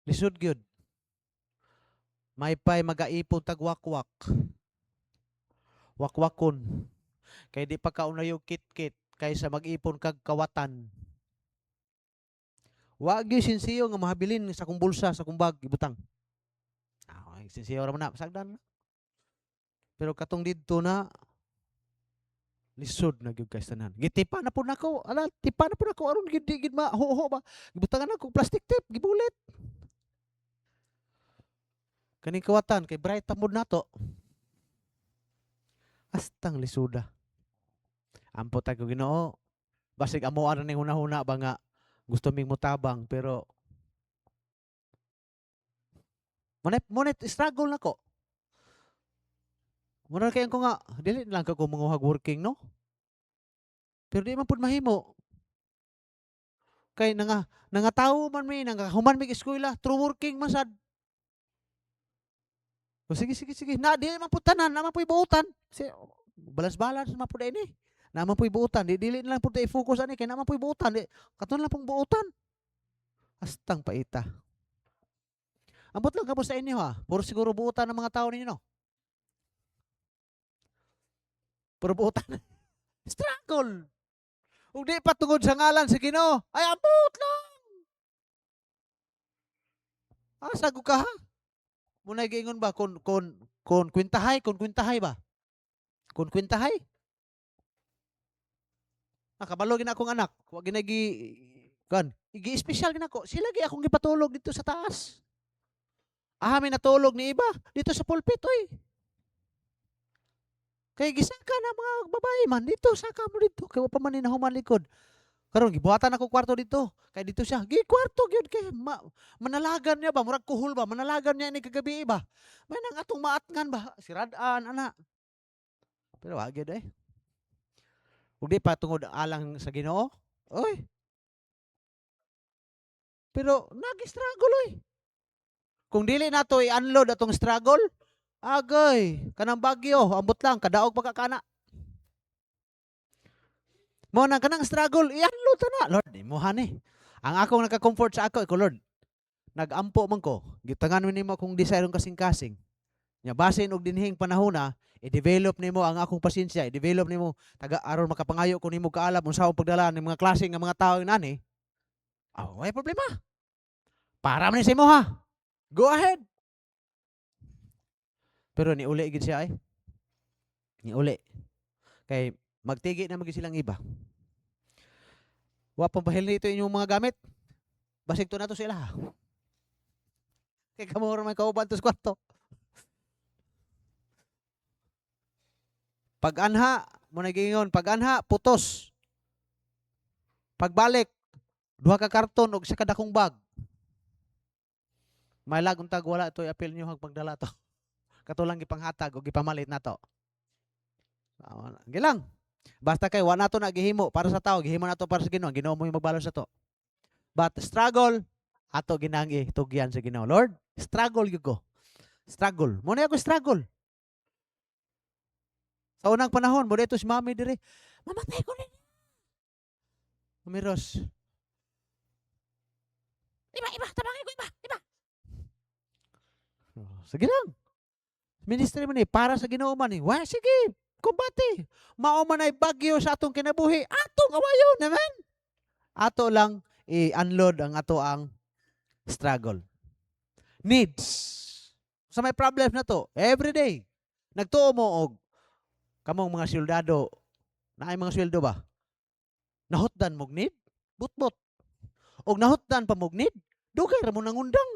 Lisod gyud. May pay magaipon tag wakwak. Wakwakon. Kay di pa kaunayo kit-kit kaysa mag-ipon kag kawatan. Wa gyud sinsiyo nga mahabilin sa kong bulsa, sa kong bag ibutang. Ay, sinsiyo ra man na, sagdan. Pero katong didto na lisod na gyud kay tanan. Gitipa na pud nako, tipa na pud nako aron gid mahuho ba. Gibutangan ako plastic tape, gibulit. Kaning kawatan kay bright tamod nato. Astang lisuda. Ampot ako Ginoo. Basig amo ara ning hunahuna ba nga gusto ming mutabang pero monet struggle nako. Muna kay ko nga dili lang ka ko manguhag working no. Pero di man pud mahimo. Kay nangatawo man mi, human mi eskwela, true working man sad. O sige. Na dili man pud tanan, naman pud ibuutan. Balas-balas man pud ini. Naman pud ibuutan, dili lang pud i-focus ani kay naman pud ibuutan. Katon lang pong buutan. Astang paita. Ambot lang kamo sa inyo ha. Puro siguro buutan ng mga tao ninyo no. Puro buutan. Struggle. Ug di pa tungod sa ngalan sa Ginoo. Ay ambot lang. Asa ka ha? Muna giingon ba kon kwintahay ba? Kon kwintahay? Kabalo gina akong anak. Wa ginagi gi-special gina ko. Sila gi akong gipatulog dito sa taas. Amin natulog ni iba dito sa pulpit oy. Kay gisaka na mga babae man dito saka mo dito kay wa pa man human likod. Karon gibuhatan ako kwarto dito. Kay dito siya. Gi kwarto gyud kay manalagan niya ba murag kuhol ba manalagan niya ni kagabi ba. May nang atong maatngan ba siradan ana. Pero wa gyud Ug di pa tungod alang sa Ginoo. Oy, pero nag-struggle oy. Kung dili nato i-unload atong struggle, agay, kanang bagyo, ambot lang kadaog pagkakana. Mo nang kanang struggle, i-unload ta na. Lord, imuha ni. Ang akong naka-comfort sa ako, Lord, nagampo man ko. Gitangan mo nimo akong desire kasing-kasing. Nya basin og dinhing panahona, i-develop nimo ang akong pasensya, i-develop nimo taga aron makapangayo ko nimo kaalam unsa ang pagdala ng mga klase nga mga tawo nani. May problema. Para man ni sa imo ha. Go ahead. Pero ni uli gid siya ay. Ni uli. Kay magtigi na magi silang iba. Wa pa bahil nito inyong mga gamit. Basig to nato sila ha. Kay kamo ra may kauban to sa kwarto. Pag-anha, mo nagingon, pag-anha, putos. Pagbalik, duha ka karton og isa ka dakong bag. May lag untag wala to i-appeal niyo hag pagdala to. Katulang gipanghatag og gipamalit nato. Gilang. Basta kay wa nato na gihimo para sa tao, gihimo nato para sa Ginoo. Ginoo mo yung magbalon sa to. But struggle ato ginangi tugyan sa Ginoo. Lord, struggle gyud ko. Struggle. Mo na ako struggle. Sa unang panahon, mo dito si Mami dire. Mamatay ko ni. Umiros. Iba, tabangin ko iba. Sige lang. Ministry man para sa Ginoo man eh. Wa sige, kumbati. Mao man ay bagyo sa atong kinabuhi. Atong awayon naman. Ato lang i-unload ang ato ang struggle. Needs. Sa may problem na to, every day. Nagtuo mo og kamong mga soldado, naay mga sweldo ba? Nahutdan mog need, butbot. Og nahutdan pa mog need, dugay ra mo nangundang.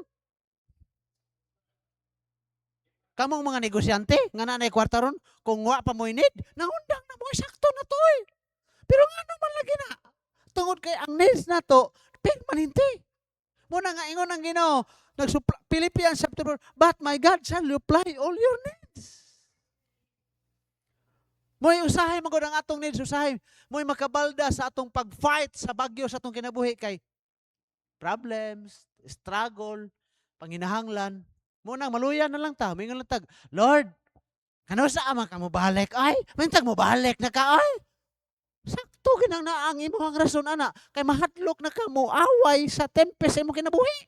Kamong mga negosyante, nga nanay kwarta ron, kung wa pa mo need, nangundang na mo, sakto na to eh. Pero nga naman lagi na, tungod kay ang needs na to, permanente. Muna nga ingon ang Ginoo, Philippians chapter 4, but my God shall supply all your needs. Mo'y usahay magod ang atong needs, usahay. Mo'y makabalda sa atong pag-fight sa bagyo sa atong kinabuhi kay problems, struggle, panginahanglan. Muna maluyan na lang ta, mingon lang tag, Lord, kano sa ama ka mo balik ay? Mintag mo balik na ka ay? Sakto ginang naang imong rason ana kay mahadlok na ka mo away sa tempest sa imong kinabuhi.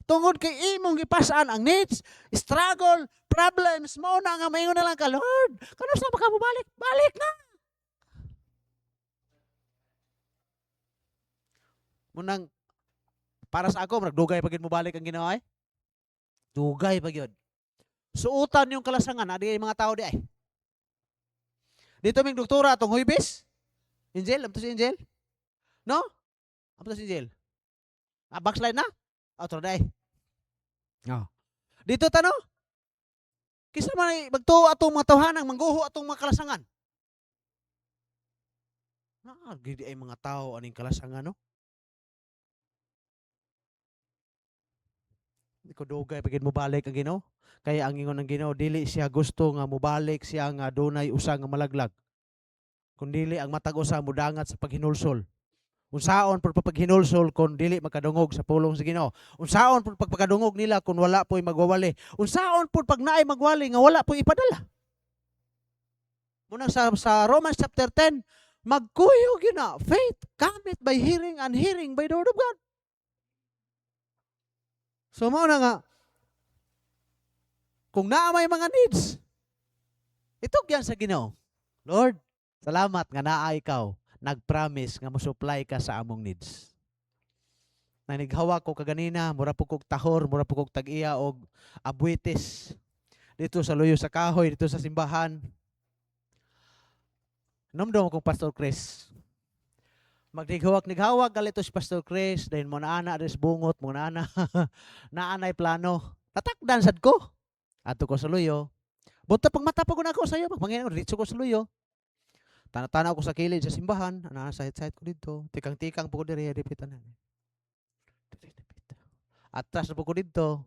Tungod kay imong gipasaan ang needs, struggle, problems mo na nga mayon na lang ka, Lord. Kano sa ka mo balik? Balik na. Munang para sa ako, dugay pagid mo balik ang ginawa ay. Dugay pagid. Suutan yung kalasangan, adi mga tao di ay. Dito ming doktora atong Huybes. Angel, amto si Angel? No? Amto si Angel? Backslide na? Outro day. No. Dito tano? Kisa man magtuo atong mga tawhanang mangguho atong mga kalasangan. Gidi ay mga tao aning kalasangan no? Di ko dugay pagid mo balik ang Ginoo. Kaya ang ingon ng Ginoo dili siya gusto nga mobalik siya nga dunay usa nga malaglag. Kundili ang matag usa mudangat sa paghinulsol. Unsaon pud paghinulsol kun dili makadungog sa pulong sa Ginoo. Unsaon pud pagpakadungog nila kun wala po'y magwawali. Unsaon pud pag naay magwali nga wala po'y ipadala. Muna sa Romans chapter 10, magkuyog yun na. Faith cometh by hearing and hearing by the word of God. So mao na nga, kung naa may mga needs, itugyan sa Ginoo. Lord, salamat nga naa ikaw nag-promise nga mo-supply ka sa among needs. Nanighawa ko kaganina, mura po kog tahor, mura po kog tag-iya og abwites dito sa luyo sa kahoy, dito sa simbahan. Namdom akong Pastor Chris. Magnighawak-nighawak galito si Pastor Chris, dahil mo na ana res bungot, mo na ana naanay plano. Tatakdan sad ko. Ato ko sa luyo. Bunta pag mata pag ako sa iyo, magpangin ritso ko sa luyo. Tana-tana ako sa kilid sa simbahan, ana side-side ko dito. Tikang-tikang po ko diri repitan na. Atras na po ko dito.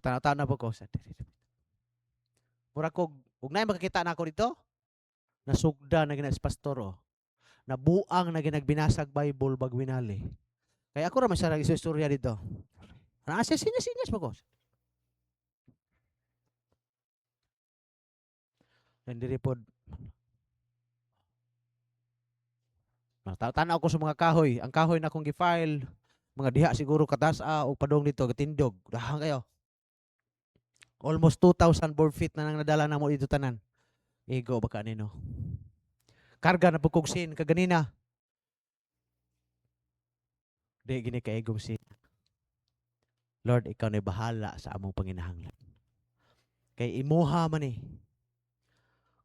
Tana-tana po ko sa diri. Mura ko ug nay makakita na ako dito. Nasugda na gina si pastor oh. Nabuang na ginagbinasag Bible bag winali. Kaya ako ra masarag istorya dito. Ana siya sinyas mo ko. Hindi pod tanaw ko sa mga kahoy. Ang kahoy na akong gi-file, mga diha siguro katas-a o padong dito gatindog. Dahan kayo. Almost 2,000 board feet na nang nadala na mo dito tanan. Ego baka nino. Karga na pugkog sin kaganina. Di gini ka ego sin. Lord, ikaw na bahala sa among panginahanglan. Kay imuha man eh.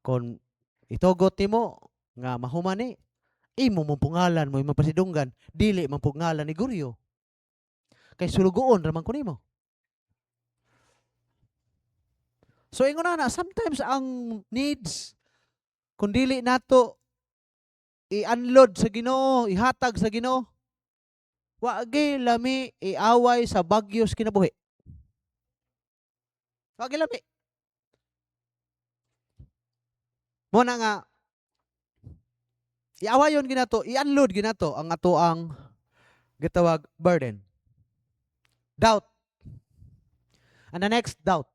Kon itugot mo nga mahuman eh, imo mong pungalan mo imong pasidunggan, dili man pungalan ni Guryo. Kay sulugoon raman ko nimo. So ingon na sometimes ang needs kung dili nato i-unload sa Ginoo, ihatag sa Ginoo, wa gyud lami iaway sa bagyos kinabuhi. Wa gyud lami. Mo na nga iawayon ginato, i-unload ginato ang ato ang gitawag burden. Doubt. And the next, doubt.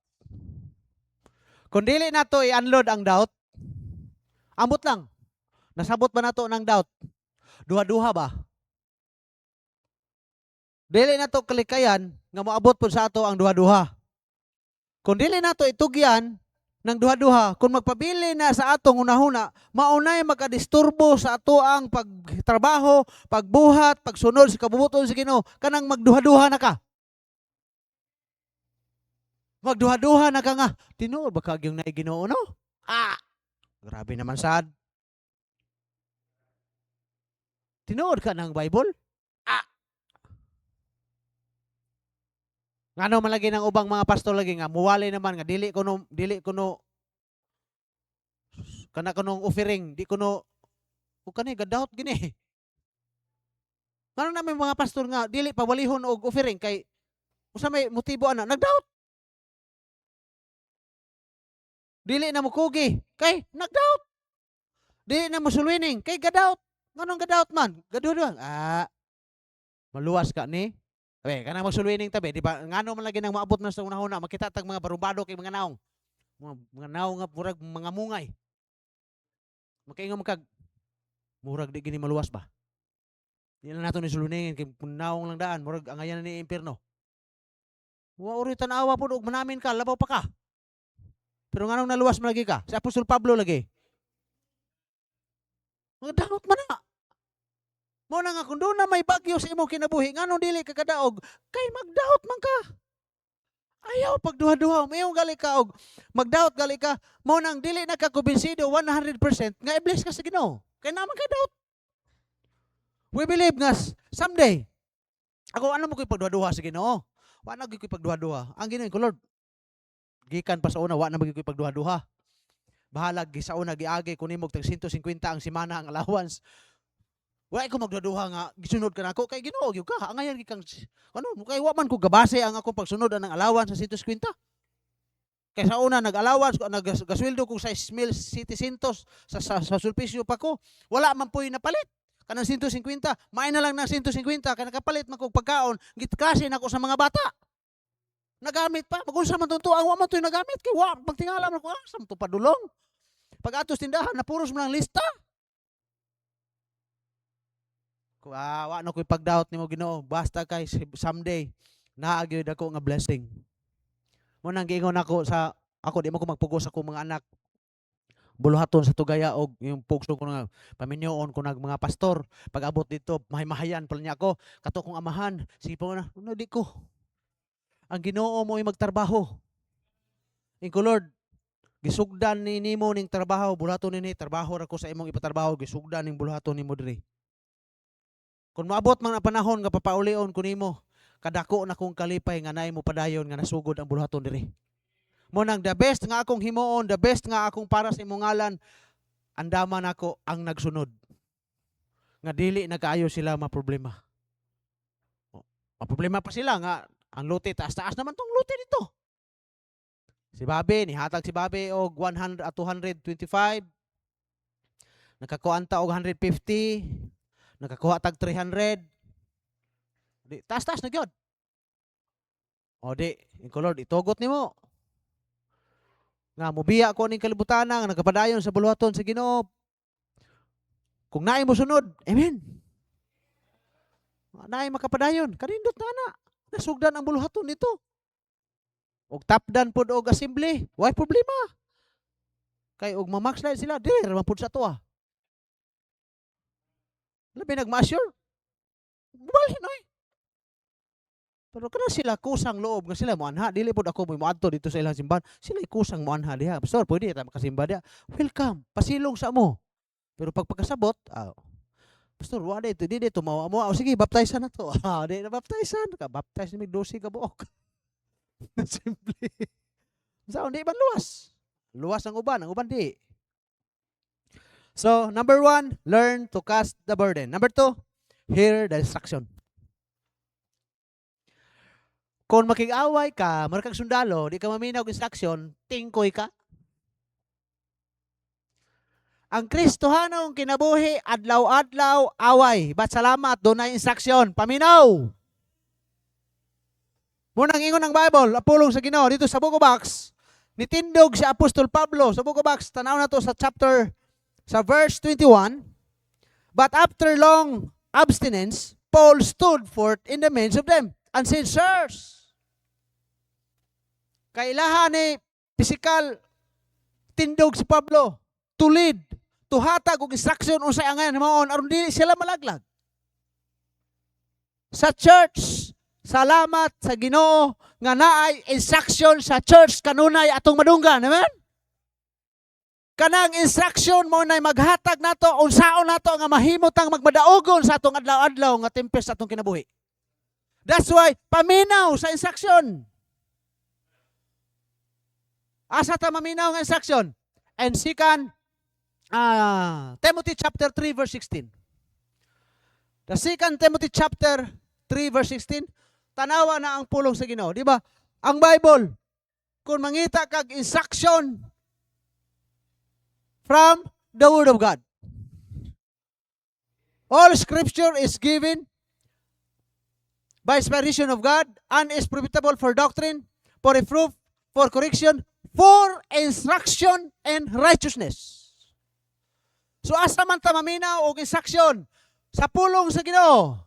Kung dili nato i-unload ang doubt, ambot lang. Nasabot ba nato ng doubt? Duha-duha ba? Dili nato kalikayan nga moabot pud sa ato ang duha-duha. Kung dili nato itugyan ng duha-duha, kung magpabili na sa atong unahuna, maunay makadisturbo sa ato ang pagtrabaho, pagbuhat, pagsunod sa kabubuton sa Ginoo, kanang magduha-duha na ka. Magduha-duha na ka nga. Tinuod ba kagyong na Ginoo no? Grabe naman sad. Tinuod ka ng Bible? Ngano man lagi ng ubang mga pastor lagi nga muwali naman nga dili kuno kana kunong offering, di kuno o kani gadoubt gini. Ngano na may mga pastor nga dili pawalihon og offering kay usa may motibo ana nagdoubt. Dili na mo kugi kay nagdoubt. Dili na mo sulwining kay gadoubt. Nganong gadoubt man? Gadudo. Maluwas ka ni. Tabi, kanang magsulwining tabi, di ba? Ngano man lagi nang maabot na sa unahuna, makita tag mga barubado kay mga naong. Mga naong nga murag mga mungay. Makaingon kag murag di gini maluwas ba? Di na nato ni sulwiningin kay naong lang daan, murag angayan ni impierno. Wa uri tanawa pud og manamin ka, labaw pa ka. Pero nganong naluwas man lagi ka? Si Apostol Pablo lagi. Mga daot man na. Mo na nga kung doon na may bagyo sa imong kinabuhi, nganong dili ka kadaog, kay magdaot man ka. Ayaw pagduha-duha, mayong gali ka og magdaot gali ka, mo nang dili na ka kumbinsido 100% nga i-bless ka sa Ginoo. Kay naman ka doubt. We believe nga someday ako ano mo koy pagduha-duha sa Ginoo. Wa na gyud koy pagduha-duha. Ang Ginoo ko Lord. Gikan pa sa una wa na gyud koy pagduha-duha. Bahala gi sa una giagi kunin mo tag 150 ang semana ang allowance. Wa ko magduduha nga gisunod ka nako kay Ginoo gyud ka. Angayan gi kang ano kay wa man ko gabase ang akong pagsunod ang allowance sa 150. Kay sa una nag-allowance ko nagasweldo ko sa 6,700 sa sulpisyo pa ko. Wala man po'y napalit. Kanang 150, may na lang ng 150 kay nakapalit man kog pagkaon, gitklase nako sa mga bata. Nagamit pa, magunsa man tunto ang wa man to'y nagamit kay wa pagtingala man ko sam to padulong. Pag atos tindahan na puros man ang lista. Wa na ko'y pag-doubt nimo Ginoo, basta kay someday naagyod ako nga blessing. Mo nang giingon ako sa ako di mo ko magpugos ako mga anak. Buluhaton sa tugaya og yung pugso ko nga paminyoon ko nag mga pastor. Pag abot dito, mahimahayan pala niya ako. Kato kong amahan, sige po na, no di ko. Ang Ginoo mo ay magtrabaho. Inko Lord, gisugdan ni nimo ning trabaho, buluhaton ni trabaho ra ko sa imong ipatrabaho, gisugdan ning buluhaton nimo diri. Kung maabot man ang panahon nga papaulion ko nimo, kadako na kong kalipay nga naay mo padayon nga nasugod ang buluhaton diri. Mo nang the best nga akong himuon, the best nga akong para sa imong ngalan, andaman ako ang nagsunod. Nga dili nagkaayo sila maproblema. Maproblema pa sila nga ang lote taas-taas naman tong lote dito. Si Babe, nihatag si Babe og 100 at 225. nakakuha ta og 150, nakakuha tag 300. Di taas-taas na gyud. O di, ikaw Lord, itugot nimo. Nga mobiya ko ning kalibutan nga nagapadayon sa buluhaton sa Ginoo. Kung naay mo sunod, amen. Naay makapadayon, kanindot na. Nasugdan ang buluhaton nito. Og tapdan pud og assembly, why problema? Kay og mamaxlight sila, dire man pud sa tuwa. Labi nagma-assure. Bubalhin oy. Pero kana sila kusang loob nga sila moanha, dili pud ako moadto dito sa ilang simbahan. Sila kusang moanha diha. Pastor, pwede ta makasimba diha. Welcome, pasilong sa mo. Pero pag pagkasabot, Pastor, wa dito, di dito mo. O sige, baptizean na to. Di na baptizean ka, baptize ni 12 ka buok. Simple. Sa di ba luwas? Luwas ang uban di. So, number 1, learn to cast the burden. Number 2, hear the instruction. Kung makig-away ka, markag sundalo, di ka maminaw og instruction, tingkoy ka. Ang Kristohanong kinabuhi, adlaw-adlaw, away. But salamat, doon na instruction. Paminaw! Munang ingon ng Bible, apulong sa Ginoo, dito sa Book of Acts, nitindog si Apostol Pablo, sa Book of Acts, tanaw na to sa verse 21, but after long abstinence, Paul stood forth in the midst of them and said, Sirs, kailahan ni physical tindog si Pablo, to lead, to hatag og instruction unsay angan himaon aron dili sila malaglag. Sa church, salamat sa Ginoo nga naay instruction sa church kanunay atong madunggan, amen? Kanang instruction mo nay maghatag nato unsaon nato nga mahimutang magmadaogon sa atong adlaw-adlaw nga tempest sa atong kinabuhi. That's why paminaw sa instruction. Asa ta maminaw nga instruction? And second, Timothy chapter 3 verse 16. The 2 Timothy chapter 3 verse 16, tanawa na ang pulong sa Ginoo, di ba? Ang Bible, kung mangita kag instruction from the Word of God. All Scripture is given by inspiration of God and is profitable for doctrine, for reproof, for correction, for instruction and righteousness. So asa man ta maminaw og instruction sa pulong sa Ginoo.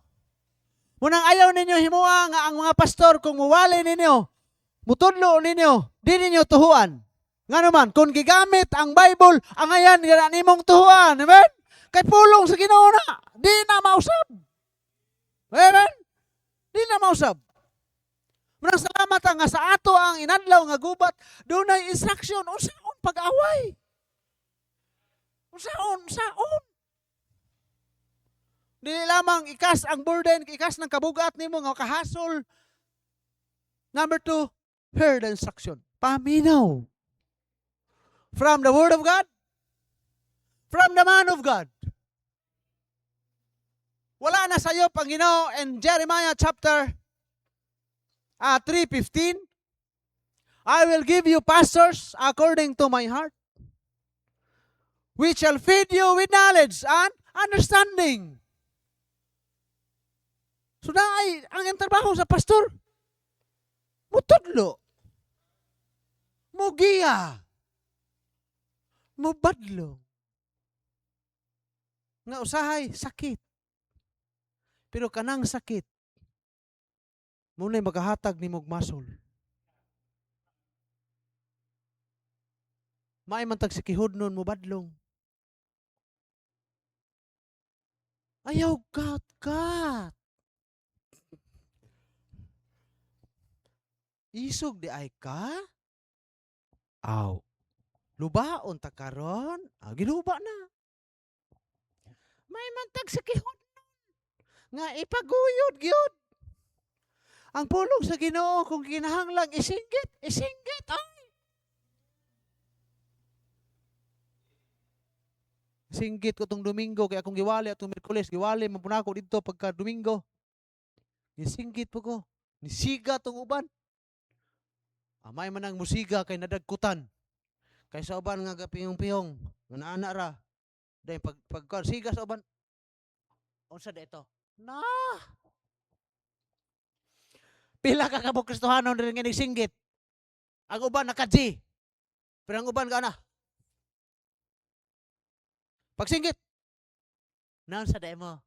Munang ayaw ninyo himuha nga ang mga pastor kung muwali ninyo, mutudlo ninyo, di ninyo tuhuan. Nga naman, kung gigamit ang Bible, ang ayan nga nimong tuhuan, amen? Kay pulong sa Ginoo na, di na mausab. Amen? Di na mausab. Munang salamat nga sa ato ang inadlaw nga gubat, doon ay instruction, unsaon pag-away. Unsaon. Dili lamang ikas ang burden, ikas ng kabugat nimo nga kahasol. Number 2, hear the instruction. Paminaw. From the Word of God, from the man of God. Wala na sa iyo pang Ginoo in Jeremiah chapter 3:15. I will give you pastors according to my heart, which shall feed you with knowledge and understanding. So naay ang trabaho sa pastor, mutudlo, mugiya, mubadlo. Nga usahay, sakit. Pero kanang sakit, muna'y magahatag ni mong masol. Maay man tag sikihod nun mo badlong. Ayaw kat. Isog di ay ka? Aw. Lubaon ta karon? Giluba na. May man tag sikihod nun. Nga ipaguyod gyud. Ang pulong sa Ginoo kung kinahanglang isinggit. Ay. Singgit ko tong Domingo kaya akong giwali atong Miyerkules, giwali man pud ako didto pagka Domingo. Gisinggit po ko. Nisiga tong uban. Amay man ang musiga kay nadagkutan. Kay sa uban nga kapiyong-piyong, nga naana ra. Dahil pag sigas uban, unsa dito? Na, pila ka kabuk Kristohanon rin nga singgit. Ang uban naka-G. Pero ang uban ka na. Pagsinggit, naon sa day mo?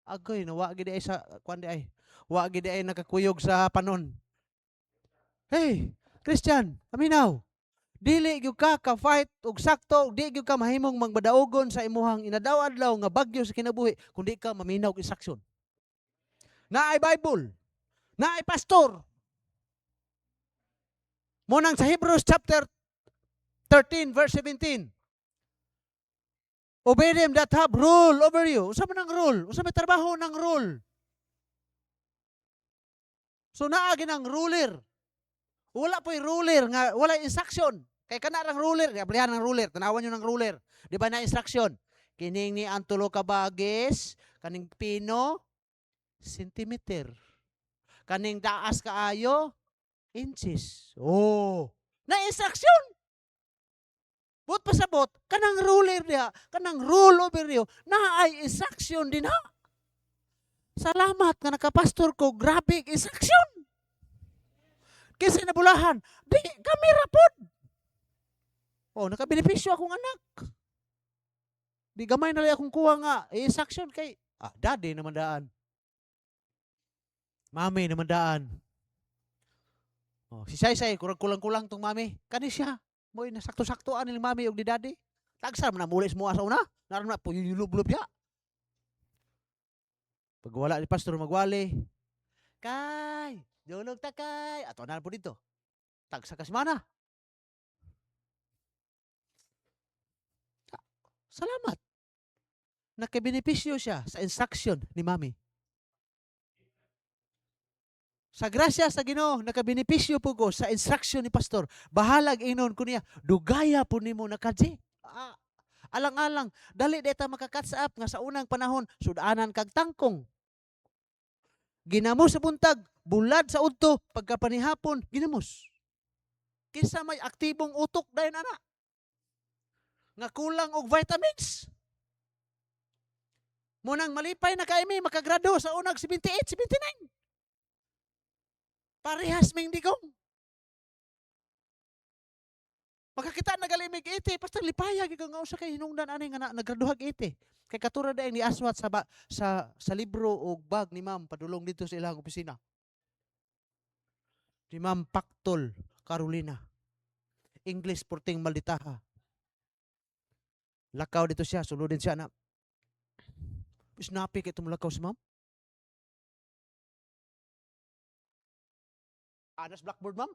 Agoy, no, wa gid ay sa kuan di ay. Wa gid ay nakakuyog sa panon. Hey, Christian, aminaw. Dili gyud ka fight og sakto, di gyud ka mahimong magbadaogon sa imuhang inadaw-adlaw nga bagyo sa kinabuhi kundi ka maminaw og instruction. Naay Bible, naay pastor. Munang sa Hebrews chapter 13 verse 17. Obey them that have rule over you. Unsa man ang rule? Unsa may trabaho ng rule? So naa ginang ruler. Wala po'y ruler nga wala instruction. Kay kana rang ruler, ablihan ng ruler, tanawan niyo ng ruler. Di ba na instruction? Kining ni ang tulo ka bagis, kaning pino centimeter. Kaning daas kaayo inches. Oh, na instruction. But pasabot, kanang ruler diha, kanang rule over you, na ay instruction din ha. Salamat nga nakapastor ko, grabe instruction. Kasi nabulahan, di kami rapod. Oh, nakabenepisyo akong anak. Di gamay na lang akong kuha nga, instruction kay, daddy naman daan. Mami naman daan. Oh, si Say, kulang-kulang tong mami. Kani siya. Mo'y nasakto-saktoan ni mami og di daddy. Tagsa man na mulis mo asa una. Naram na po yulublub diha. Pag wala ni pastor magwali. Kay, dulog ta kay. Ato na po dito. Tagsa ka semana. Salamat. Nakabenepisyo siya sa instruction ni mami. Sa grasya sa Ginoo nakabenepisyo po ko sa instruction ni pastor. Bahalag inon ko niya, dugaya po nimo nakadji. Alang-alang, dali deta makakatch up nga sa unang panahon, sudanan kag tangkong. Ginamos sa buntag, bulad sa udto, pagkapanihapon, ginamos. Kinsa may aktibong utok dayon ana. Nga kulang og vitamins. Munang malipay na kaimi makagrado sa unang 78, 79. Parehas ming digong. Makakita nagalimig iti, basta lipaya gyud nga usa kay hinungdan ani nga nagraduhag iti. Kay katura dayon ni aswat sa libro og bag ni Ma'am padulong dito sa ilang opisina. Ni Ma'am Pactol Carolina. English Porting Malditaha. Lakaw dito siya, sulodin siya na. Snappy kay tumulakaw si Ma'am. Anas blackboard, Ma'am.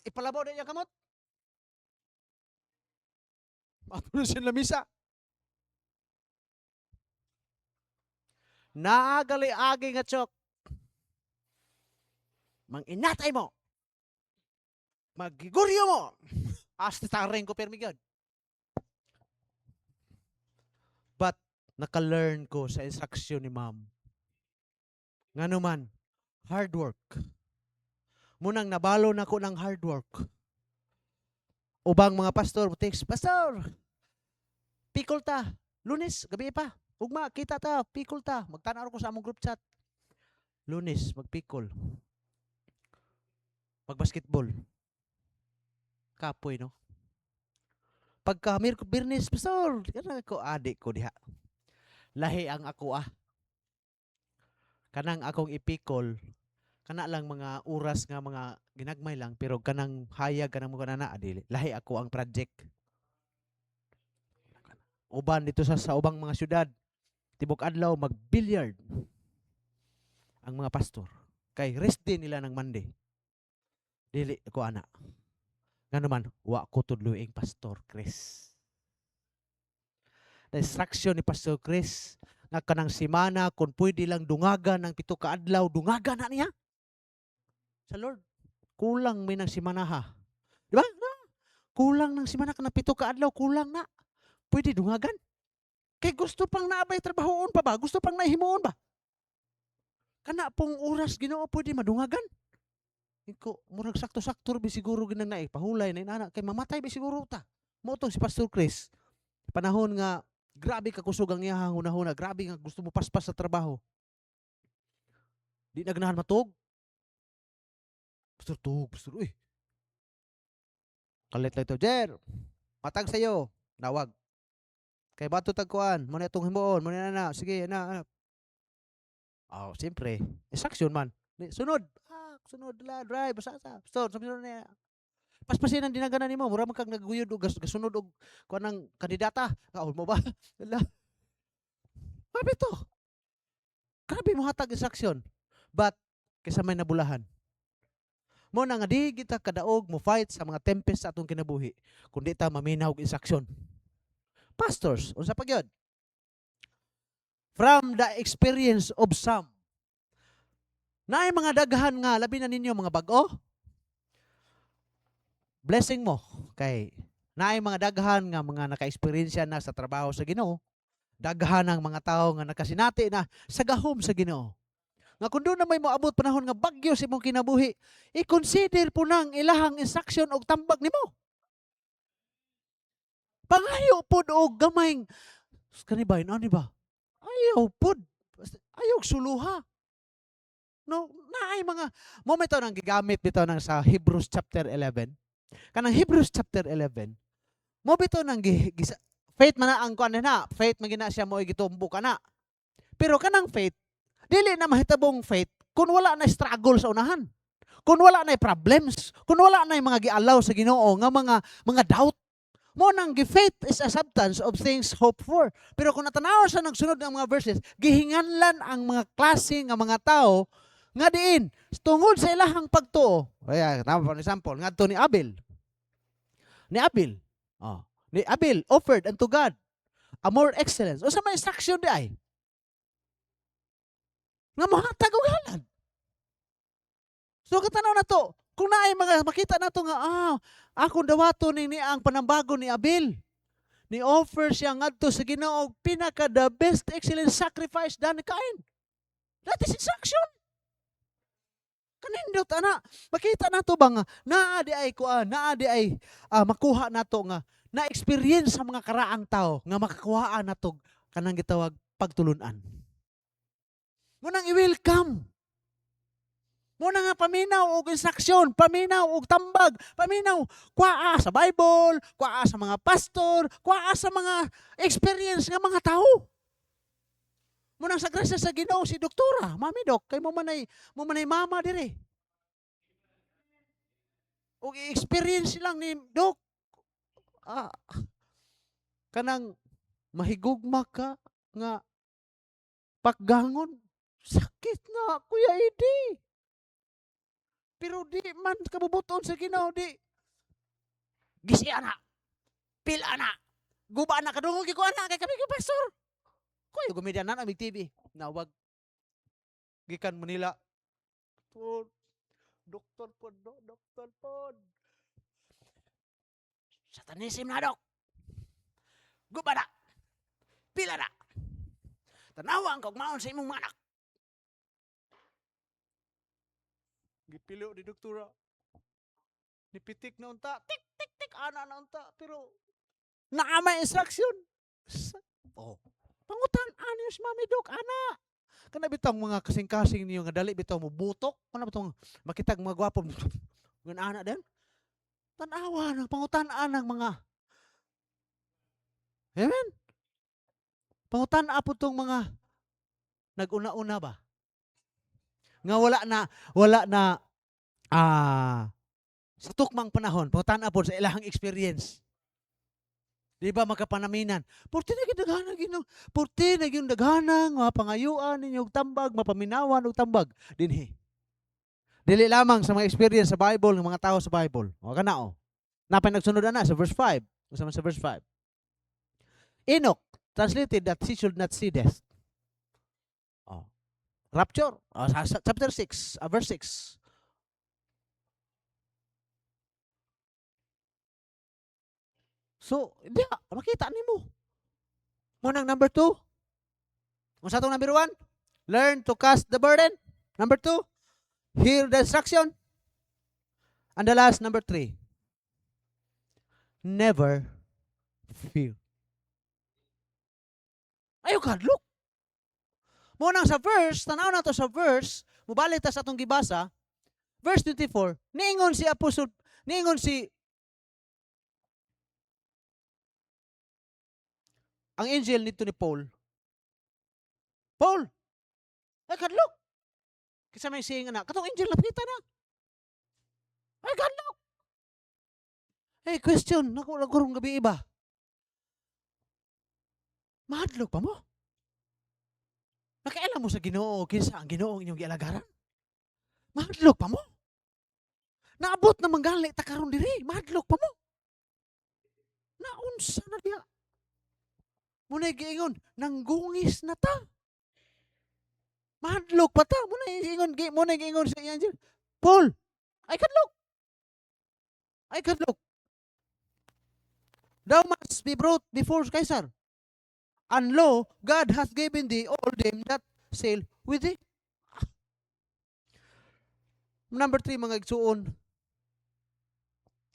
Ipalabaw na niya kamot. Matulog siya na misa. Naagali-agi nga chok. Mang-inatay mo. Magiguryo mo. Hasta taring ko permigad. But, naka-learn ko sa instruction ni Ma'am. Nga naman, hard work. Munang nabalo na ko ng hard work. Ubang mga pastor, pastor, pikol ta. Lunes, gabi pa. Ugma, kita ta, pikol ta. Magtanaw ko sa among group chat. Lunes, magpikol. Magbasketball. Kapoy, no? Pagka Birnes, pastor, kanang ko adik ko diha. Lahi ang ako Kanang akong ipikol, kana lang mga oras nga mga ginagmay lang, pero kanang hayag kanang mga na adili. Lahi ako ang project. Uban dito sa ubang mga syudad, tibok adlaw mag-billiard ang mga pastor. Kay rest day nila ng Monday. Dili ko ana. Nga naman, wa ko tudluing Pastor Chris. The instruction ni Pastor Chris, nga kanang simana, kung pwede lang dungagan ng 7 ka adlaw, dungagan na niya. Sa Lord, kulang may ng simana ha. Di ba? Kulang ng simana ka ng 7 ka adlaw, kulang na. Pwede dungagan. Kay gusto pang naabay trabahoon pa ba? Gusto pang nahimuon ba? Kana pong oras Ginoo pwede madungagan. Iko, murag sakto-sakto bi siguro ginang naay pahulay na inana kay mamatay bi siguro ta. Mo tong si Pastor Chris, panahon nga grabe ka kusog ang iyahang hunahuna, grabe nga gusto mo paspas sa trabaho. Di na ganahan matug. Pastor tug, pastor, uy. Kalit lang ito, Jer. Matag sa'yo. Nawag. Kay bato tagkuan, mo na itong himuon, mo na, sige, na. Oh, siyempre, instruction man. Sunod. Sunod la, drive, basa. Pastor, sunod na. Paspasin ang dinagana nimo, mura man kag naguyod og gasunod og kuan ng kandidata. Kaol mo ba? Wala. Mabi to. Grabe mo hatag instruction. But kaysa may nabulahan. Mo na nga di kita kadaog mo fight sa mga tempest sa atong kinabuhi kundi ta maminaw og instruction. Pastors, unsa pa gyud? From the experience of some. Naay mga daghan nga labi na ninyo mga bag-o. Blessing mo kay naay mga daghan nga mga naka-experience na sa trabaho sa Ginoo. Daghan ang mga tao nga nakasinati na sa gahom sa Ginoo. Nga kung doon na may moabot panahon nga bagyo sa imong kinabuhi, i-consider po nang ilahang instruction og tambag nimo. Pangayo pod og gamayng kanibay ano ba? Ayaw pod. Ayaw suluha. No, naay mga momento nang gigamit bitaw nang sa Hebrews chapter 11. Kanang Hebrews chapter 11. Mo bitaw nang faith man na ang kuan na, faith man gina siya mo gitumbo kana. Pero kanang faith dili na mahitabong faith kung wala na struggle sa unahan. Kung wala na problems, kung wala na mga gialaw sa Ginoo nga mga doubt. Mo nang faith is a substance of things hoped for. Pero kung natanaw sa nagsunod ng mga verses, gihinganlan ang mga klase nga mga tao nga diin tungod sa ilahang pagtuo. Kaya tama for example, ngadto ni Abel. Ni Abel offered unto God a more excellence. O sa may instruction di ay nga mohatag og halad. So katanaw na to, kung naay mga makita nato nga akong dawato ni ang panambago ni Abel. Ni offer siya ngadto sa Ginoo pinaka the best excellent sacrifice done ni Cain. That is instruction. Kanindot ana, makita nato ba nga naa di ay makuha nato nga na experience sa mga karaang tao nga makakuhaan nato kanang gitawag pagtulunan. Munang i-welcome. Muna nga paminaw og instruction, paminaw og tambag, paminaw kuaa sa Bible, kuaa sa mga pastor, kuaa sa mga experience nga mga tao. Munang sa grasya sa Ginoo si doktora, Mami Dok, kay mo manay mama dire. Og experience lang ni Dok. Kanang mahigugma ka nga paggangon. Sakit na, Kuya Edi. Pero di man kabubuton sa Ginoo, di. Gisi ana. Pila na. Guba na kadungog ko ana kay kami kay pastor. Kuya gumidyan na amig TV. Nawag gikan Manila. Pod. Doktor pod. Satanism na dok. Guba na. Pila na. Tanawa ang kagmaon sa imong anak. Gipilo di doktora. Nipitik na unta. Tik, ana na unta. Pero, naamay instruction. Pangutan, anis, Mami Dok, ana. Kana bitang mga kasing-kasing niyo nga dali bitaw mo butok. Kana bitang makitag mga gwapo. Ngan ana din. Tanawa ng pangutan-an ng mga. Amen? Pangutan-an po itong mga nag-una-una ba? Nga wala na sa tukmang panahon, pangutan-an po sa ilahang experience. Di ba makapanaminan? Purti na yung daghanang mga pangayuan ninyong tambag, mapaminawan og tambag. Dinhi. Dili lamang sa mga experience sa Bible ng mga tao sa Bible. O kana o. Napay nagsunod na sa verse 5. Usama sa verse 5. Enoch translated that he should not see death. Rapture. Chapter 6, verse 6. So, makita nimo. Munang number 2. Kung sa itong number 1, learn to cast the burden. Number 2, hear the instruction. And the last, number 3, never fear. Ayaw kadlok. Mo nang sa verse, tanaw na to sa verse, mubalik ta sa atong gibasa, verse 24, niingon si Apostol, niingon si ang angel nito ni Paul. Paul, ay kadlok. Kasi may saying na, katong angel napita na. Ay kadlok. Hey, question, nagurong gabi iba. Mahadlok pa mo? Nakailan mo sa Ginoo, kinsa ang Ginoo inyong gialagaran? Mahadlok pa mo? Naabot na manggali ta karon diri, mahadlok pa mo? Naunsa na diha? Muna giingon, nanggungis na ta. Mahadlok pa ta. Muna giingon sa angel, Paul, ay kadlok. Ay kadlok. Thou must be brought before Caesar. And lo, God hath given thee all them that sail with thee. Number 3, mga igsuon.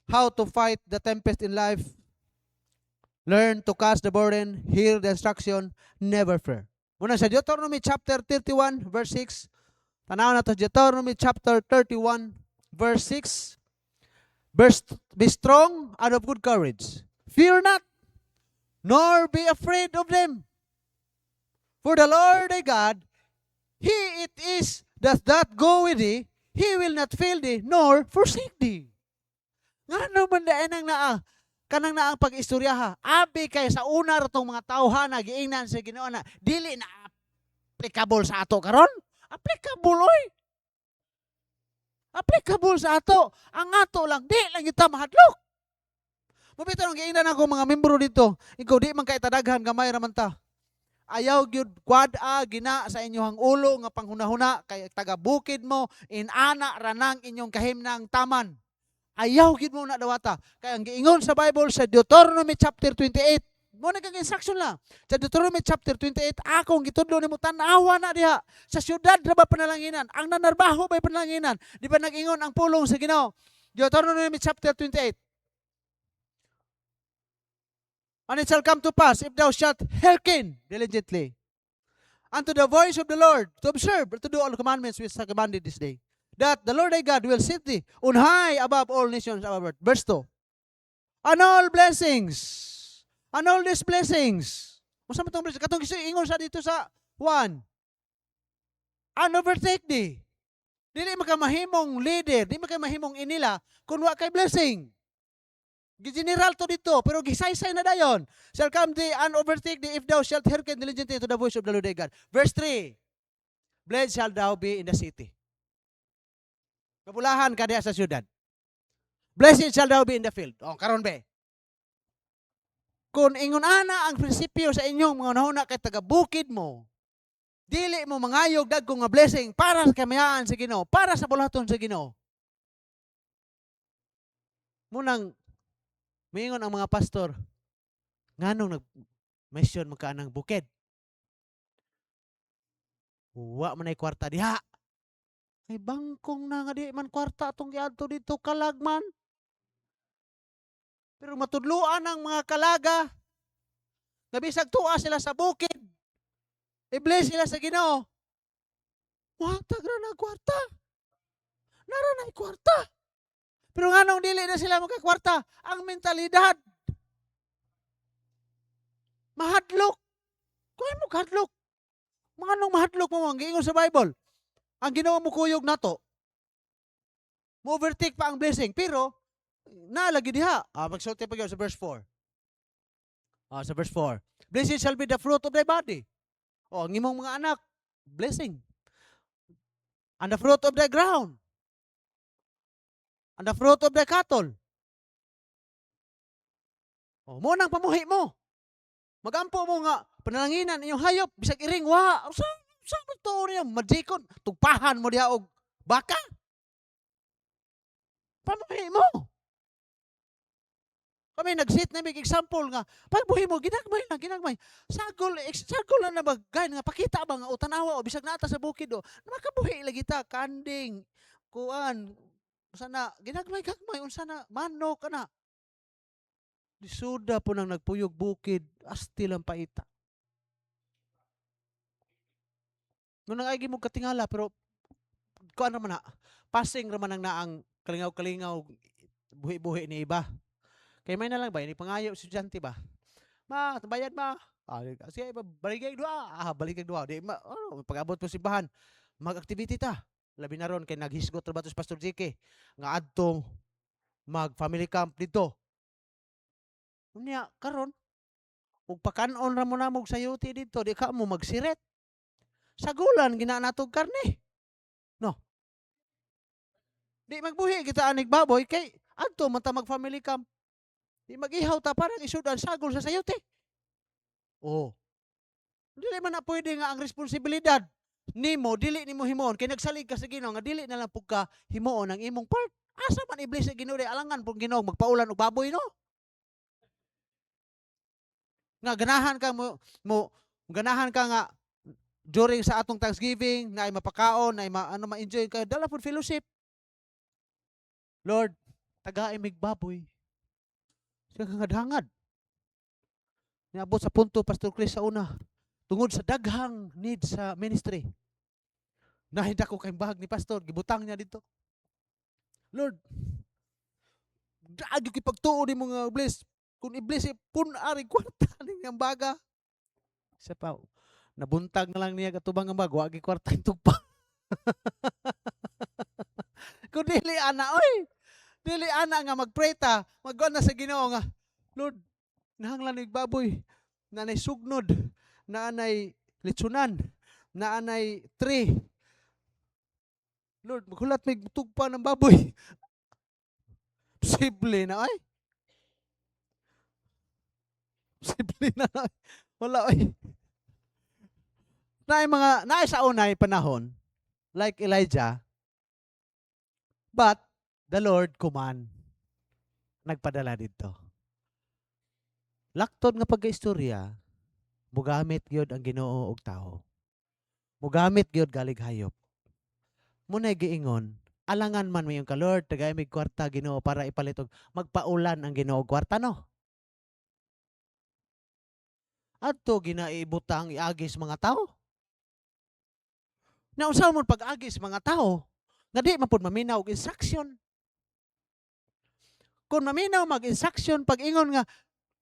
How to fight the tempest in life. Learn to cast the burden, hear the instruction, never fear. Muna sa Deuteronomy chapter 31, verse 6. Tanaw na to, Deuteronomy chapter 31, verse 6. Be strong and of good courage. Fear not, nor be afraid of them. For the Lord thy God, He it is that go with thee, He will not fail thee, nor forsake thee. Nga naman daan ang kanang naang pag-istoryaha. Abi kay sa una ratong mga tawhana giingnan sa Ginoo na dili na applicable sa ato karon. Applicable oy. Applicable sa ato. Ang ato lang di lang kita mahadlok. Mabito nang giingnan ako mga membro dito. Ikaw di man kay tadaghan gamay ra man ta. Ayaw gyud kwad-a gina sa inyong ulo nga panghunahuna kay taga bukid mo inana ranang inyong kahimnang taman. Ayaw gid mo na dawata. Kaya ang giingon sa Bible sa Deuteronomy chapter 28, mo na kang instruction lang. Sa Deuteronomy chapter 28, akong gitudlo nimo tan-awa na diha. Sa syudad ra ba panalanginan? Ang nanarbaho ba panalanginan? Di ba nag-ingon ang pulong sa Ginoo? Deuteronomy chapter 28. And it shall come to pass if thou shalt hearken diligently unto the voice of the Lord to observe to do all the commandments which are commanded this day, that the Lord thy God will set thee on high above all nations of earth. Verse 2. And all blessings, and all these blessings, masa mo itong blessings? Katong gusto ingon sa dito sa 1. And overtake thee. Dili makamahimong leader, di makamahimong inila, kung wa kay blessing. General to dito, pero gisaysay na dayon. Shall come thee and overtake thee if thou shalt hearken diligently to the voice of the Lord thy God. Verse 3. Blessed shall thou be in the city. Kabulahan ka diha sa syudad. Blessed shall thou be in the field. O, karon be. Kung ingon ana ang prinsipyo sa inyong mga nahuna kay taga-bukid mo, dili mo mangayog dagko nga blessing para sa kamayaan sa Ginoo, para sa bulaton sa Ginoo. Munang miingon ang mga pastor, nganong nag-mission magkaanang bukid. Wa man ay kwarta diha. Ay bangkong na nga di man kwarta atong giadto dito kalagman. Pero matudluan ang mga kalaga. Nabisag tuwa sila sa bukid. I-bless sila sa Ginoo. Watag ra na kwarta. Nara na kwarta. Pero nganong dili na sila magkakwarta? Ang mentalidad. Mahadlok. Kuha mo kahadlok. Nganong mahadlok mo ang giingon sa Bible? Ang ginawa mo kuyog nato. Mo overtake pa ang blessing. Pero, nalagi diha. Magsulti pa sa verse 4. Sa verse 4. Blessed shall be the fruit of thy body. Ang imong mga anak, blessing. And the fruit of thy ground. And the fruit of thy cattle. Mo nang pamuhi mo. Magampo mo nga, panalanginan inyong hayop, bisag iring, saan ba ito niya? Madikon, tugpahan mo diha og baka. Pamuhi mo. Kami nag-set na may example nga, pagbuhi mo, ginagmay. Sagol na bagay nga, pakita ba nga, o tanawa, o bisag nata sa bukid, o, makabuhi lagi ta, kanding, kuan, sana, ginagmay, unsa na, manok, ana. Suda po nang nagpuyog bukid, asti lang paita. Nung nangagi mo katingala, pero kuan naman na, passing raman ang naang kalingaw-kalingaw, buhi-buhi ni iba. Kay may na lang ba, ini pangayo, estudyante ba? Ma, bayad ma. Sige, balik kang dua. Balik kang dua. Di, pag-abot po simbahan, mag-activity ta. Labi na ron, kay naghisgot ra ba to si Pastor JK, nga adtong mag-family camp dito. Unya, karon, ug pakanon ra mo na mog sayuti dito, di ka mo magsiret. Sagulan, ginanatog karne. No? Di magbuhi kita anig baboy, kay adto man ta mag-family camp. Di mag-ihaw ta, parang isudan sagol sa sayuti. Oh. Dili man na pwede nga ang responsibilidad nimo dili nimo himuon kay nagsalig ka sa Ginoo nga dili na lang pug ka himuon ang imong part. Asa man iblis sa Ginoo alangan pug Ginoo magpaulan og baboy no? Nga ganahan ka mo ganahan ka nga during sa atong Thanksgiving na ay mapakaon na ay ma-enjoy ka dala pud fellowship. Lord, tagaay mig baboy. Siya nga hangad. Niabot sa punto Pastor Chris sa una tungod sa daghang need sa ministry. Nahinda ko kay bahag ni pastor, gibutang niya dito. Lord, daagi kay pagtuo ni mga iblis. Kung iblis punari kwarta ning ang baga. Sa pa nabuntag na lang niya katubang ang baga, wagi kwarta tugpa. Kung dili ana oy. Dili ana nga magpray ta, magkuan na sa Ginoo nga. Lord, nahanglan nig baboy, nanay sugnod, nanay litsunan, nanay tree. Lord, maghulat may tugpa ng baboy. Posible na ay. Posible na ay. Wala ay. Naay sa unay panahon, like Elijah, but the Lord command. Nagpadala dito. Lakton nga pagkaistorya, mugamit gyud ang Ginoo og tao. Mugamit gyud galig hayop. Munay giingon, alangan man mayong ka Lord, tagay mig kwarta Ginoo para ipalit og magpaulan ang Ginoo og kwarta no. Adto ginaibutang iagis mga tao. Nausaw mo pag-agis mga tao, nga di man pud maminaw og instruction. Kung maminaw mag-instruction pag ingon nga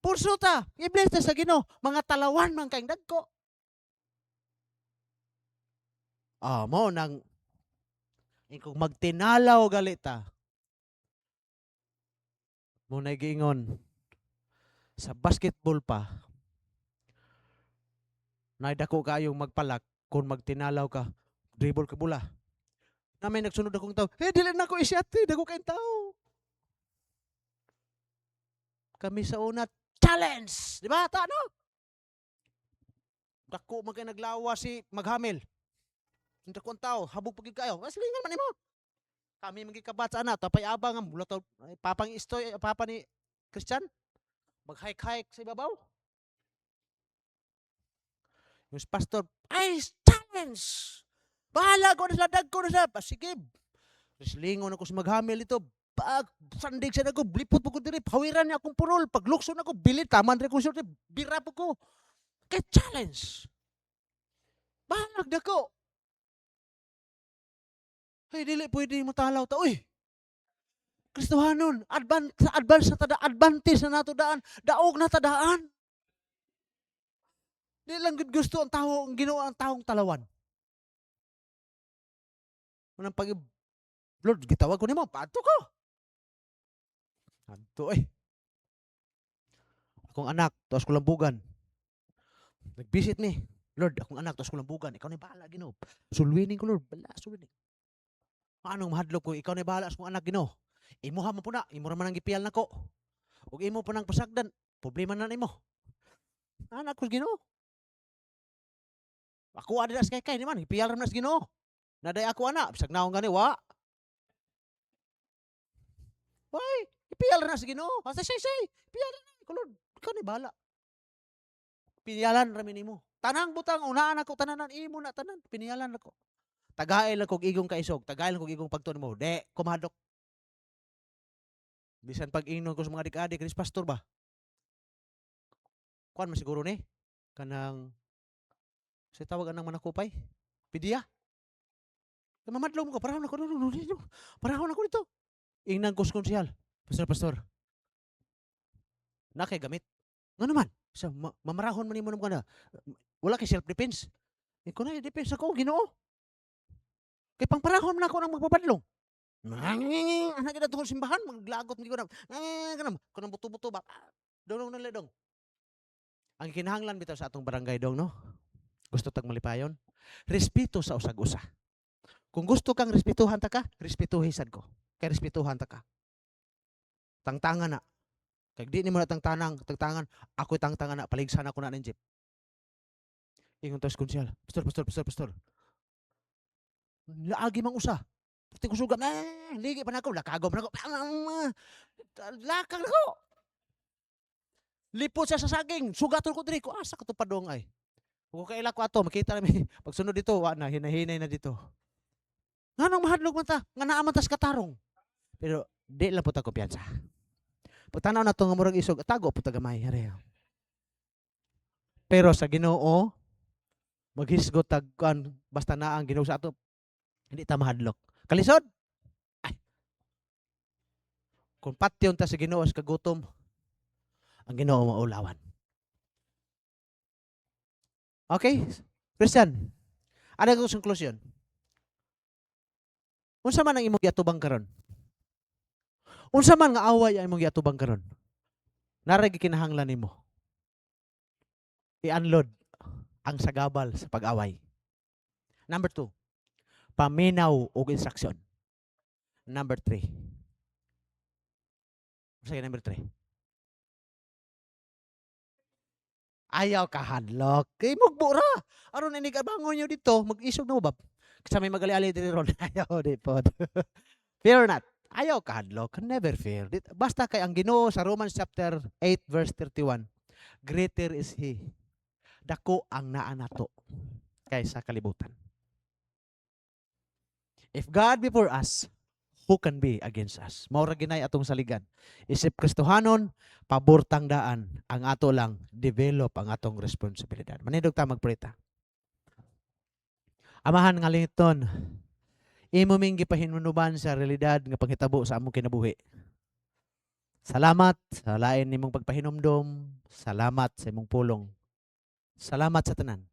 purso ta, i-bless ta sa Ginoo, mga talawan man kayong dagko. Mo nang kung magtinalaw galita. Muna giingon sa basketball pa. Naidako kayong magpalak kung magtinalaw ka, dribble ka bula. Na may nagsunod akong tao, dili na ko isyate, dako kayong tao. Kami sa una, challenge! Di ba? No? Dako man kayo naglawa si maghamil. Hindi ko ang tao, habog pagid kayo. Aslingan man mo. Kami magikabat sa anak, tapay abang ang mula papang istoy, papa ni Christian. Mag-hike-hike sa ibabaw. Yung pastor, ay, challenge! Bahala ko na sa dag ko na sa, sige. Lingon ako sa maghamil ito. Pag sandig siya na ko, blipot po ko diri, pawiran niya akong purol. Pag lukso na ko, bilit, taman rin ko siya, bira po ko. Kaya challenge. Bahala na ko. Ay, dili pwede mo talaw ta. Uy, Kristohanon, advance na tada, advantage na nato daan, daog na tadaan. Di lang gusto ang tao, ang Ginoo ang taong talawan. Unang pag Lord, gitawag ko nimo, paadto ko. Adto akong anak, tuwas ko lambugan. Nag-visit ni. Lord, akong anak, tuwas ko lambugan. Ikaw na bahala, Ginoo. Sulwining ko, Lord. Bala, sulwining. Anong mahadlok ko, ikaw na bahala sa kong anak, Ginoo. Imuha mo po na, imo raman ang gipiyal na ko. Ug imo po nang pasagdan, problema na nimo. Anak ko, Ginoo. Ako adila sa kay naman, gipiyal raman sa Ginoo. Naday ako anak, bisag naong gani, wa. Hoy, ipiyal na sa Ginoo. Asa say, ipiyal na. Ikaw, Lord, ikaw na bahala. Piniyalan ramin nimo. Tanang butang, unaan ako, tananan, imo na tanan, piniyalan ako. Tagaay lang kog igong kaisog, tagaay lang kog igong pagtuon mo. De, kumadok. Bisan pag-ingnon ko sa mga adik-adik, Chris Pastor ba? kuan man siguro ni kanang sa tawag anang manakupay. Pidiya. Mamadlong ko parahon ako dito. Parahon ako dito. Ingnan ko sa konsyal. Pastor. Na kay gamit. Nga naman. Sa mamarahon man nimo nung kana. Wala kay self defense. Iko na defense ako Ginoo. Kay pangparahon man ako nang magpapadlong. Ana kita tungod simbahan maglagot mi ko na. Kanang kanang buto-buto ba. Dong na dong. Ang kinahanglan bitaw sa atong barangay dong no. Gusto tag malipayon. Respeto sa usag-usa. Kung gusto kang respetuhan ta ka, respetuhi sad ko. Kay respetuhan ta ka. Tangtangan na. Kay di nimo na tangtangan, ako tangtangan na paligsan ako na ning jeep. Ingon tas konsyal. Pastor. Laagi mang usa. Puti ko sugat. Ligi pa na ako. Lakagom na ako. Lakang ako. Lipot siya sa saging. Sugaton ko diri ko. Asa ka to padong ay. Kung kaila ko ato, makita namin. Pagsunod dito, na, hinahinay na dito. Nga nang mahadlog man ta. Nga naaman tas katarong. Pero, di lang po ta kumpiyansa. Pagtanaw na ito nga murag isog, tago po ta gamay. Pero sa Ginoo, maghisgot tagkuan basta na ang Ginoo sa ato. Hindi ta mahadlok. Kalisod? Ay. Kung patyon ta sa Ginoo sa kagutom, ang Ginoo maulawan. Okay? Christian, ano ang conclusion? Unsa man ang imong giatubang karon? Unsa man nga away ang imong giatubang karon? Nara gikinahanglan nimo. I-unload ang sagabal sa pag-away. Number 2, paminaw og instruction. Number 3. Sige, number 3. Ayaw ka hadlok. Kay mugbura. Aron ini ka bangon nyo dito, mag-isog na ubab. Sa may magali-ali diri ron. Ayaw di pod. Fear not. Ayaw ka hadlok. Never fear. Basta kay ang Ginoo sa Romans chapter 8 verse 31. Greater is He. Dako ang naa nato kaysa kalibutan. If God be for us, who can be against us? Mao ra ginay atong saligan. Isip Kristohanon, pabortang daan, ang ato lang develop ang atong responsibilidad. Manindog ta magpreta. Amahan nga lingiton, imo ming gipahinunuban sa realidad nga panghitabo sa among kinabuhi. Salamat sa lain nimong pagpahinumdom, salamat sa imong pulong. Salamat sa tanan.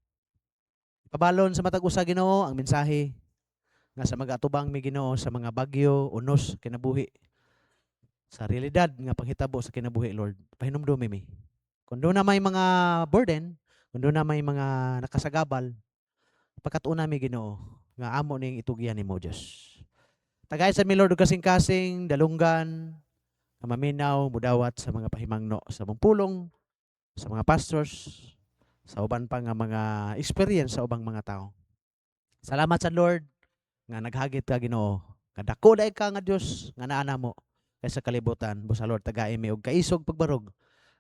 Pabalon sa matag usa Ginoo ang mensahe nga sa mag-atubang mi Ginoo sa mga bagyo, unos kinabuhi. Sa realidad nga panghitabo sa kinabuhi Lord, pahinumdom mi. Kung doon na may mga burden, kung doon na may mga nakasagabal, pagkatuna mi Ginoo nga amo ning itugyan nimo Dios. Tagay sa mi Lord og kasing-kasing dalunggan nga maminaw mudawat sa mga pahimangno sa mong pulong, sa mga pastors, sa uban pa nga mga experience sa ubang mga tao. Salamat sa Lord nga naghagit ka Ginoo. Nga dako daay ka nga Dios nga naa mo kaysa kalibutan. Busa Lord tagay mi og kaisog pagbarog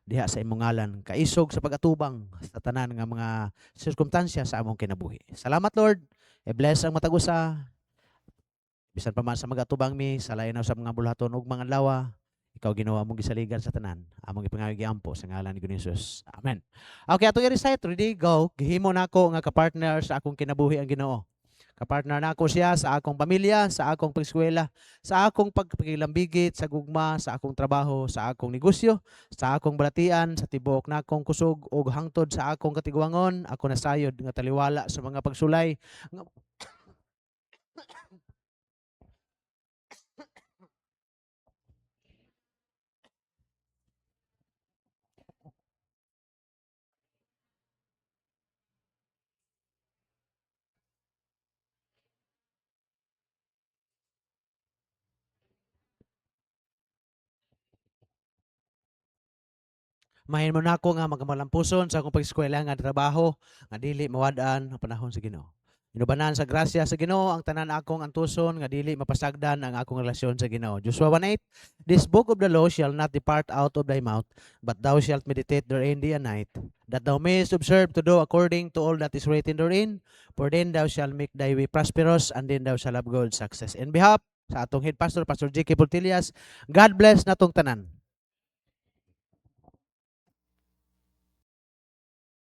diha sa imong ngalan, kaisog sa pagatubang sa tanan nga mga sirkumstansya sa among kinabuhi. Salamat Lord. I-bless ang matag usa. Bisan pa man sa magatubang mi sa lain sa mga bulaton ug mga lawa. Ikaw Ginoo among gisaligan sa tanan, among ipangawig giampo sa ngalan ni Jesus. Amen. Okay, atong i-recite, ready, go. Gihimo nako nga ka-partner sa akong kinabuhi ang Ginoo. Ka-partner nako siya sa akong pamilya, sa akong pag-eskwela, sa akong pagpakilambigit, sa gugma, sa akong trabaho, sa akong negosyo, sa akong balatian, sa tibok na akong kusog ug hangtod sa akong katigwangon. Ako nasayod nga taliwala sa mga pagsulay. Mahin mo nako nga magmalampuson sa akong pag-eskwela nga trabaho nga dili mawad-an ang panahon sa Ginoo. Inubanan sa grasya sa Ginoo ang tanan akong antuson nga dili mapasagdan ang akong relasyon sa Ginoo. Joshua 1:8. This book of the law shall not depart out of thy mouth, but thou shalt meditate therein day and night, that thou mayest observe to do according to all that is written therein, for then thou shalt make thy way prosperous, and then thou shalt have good success. In behalf sa atong head pastor, Pastor J.K. Portillas, God bless natong tanan.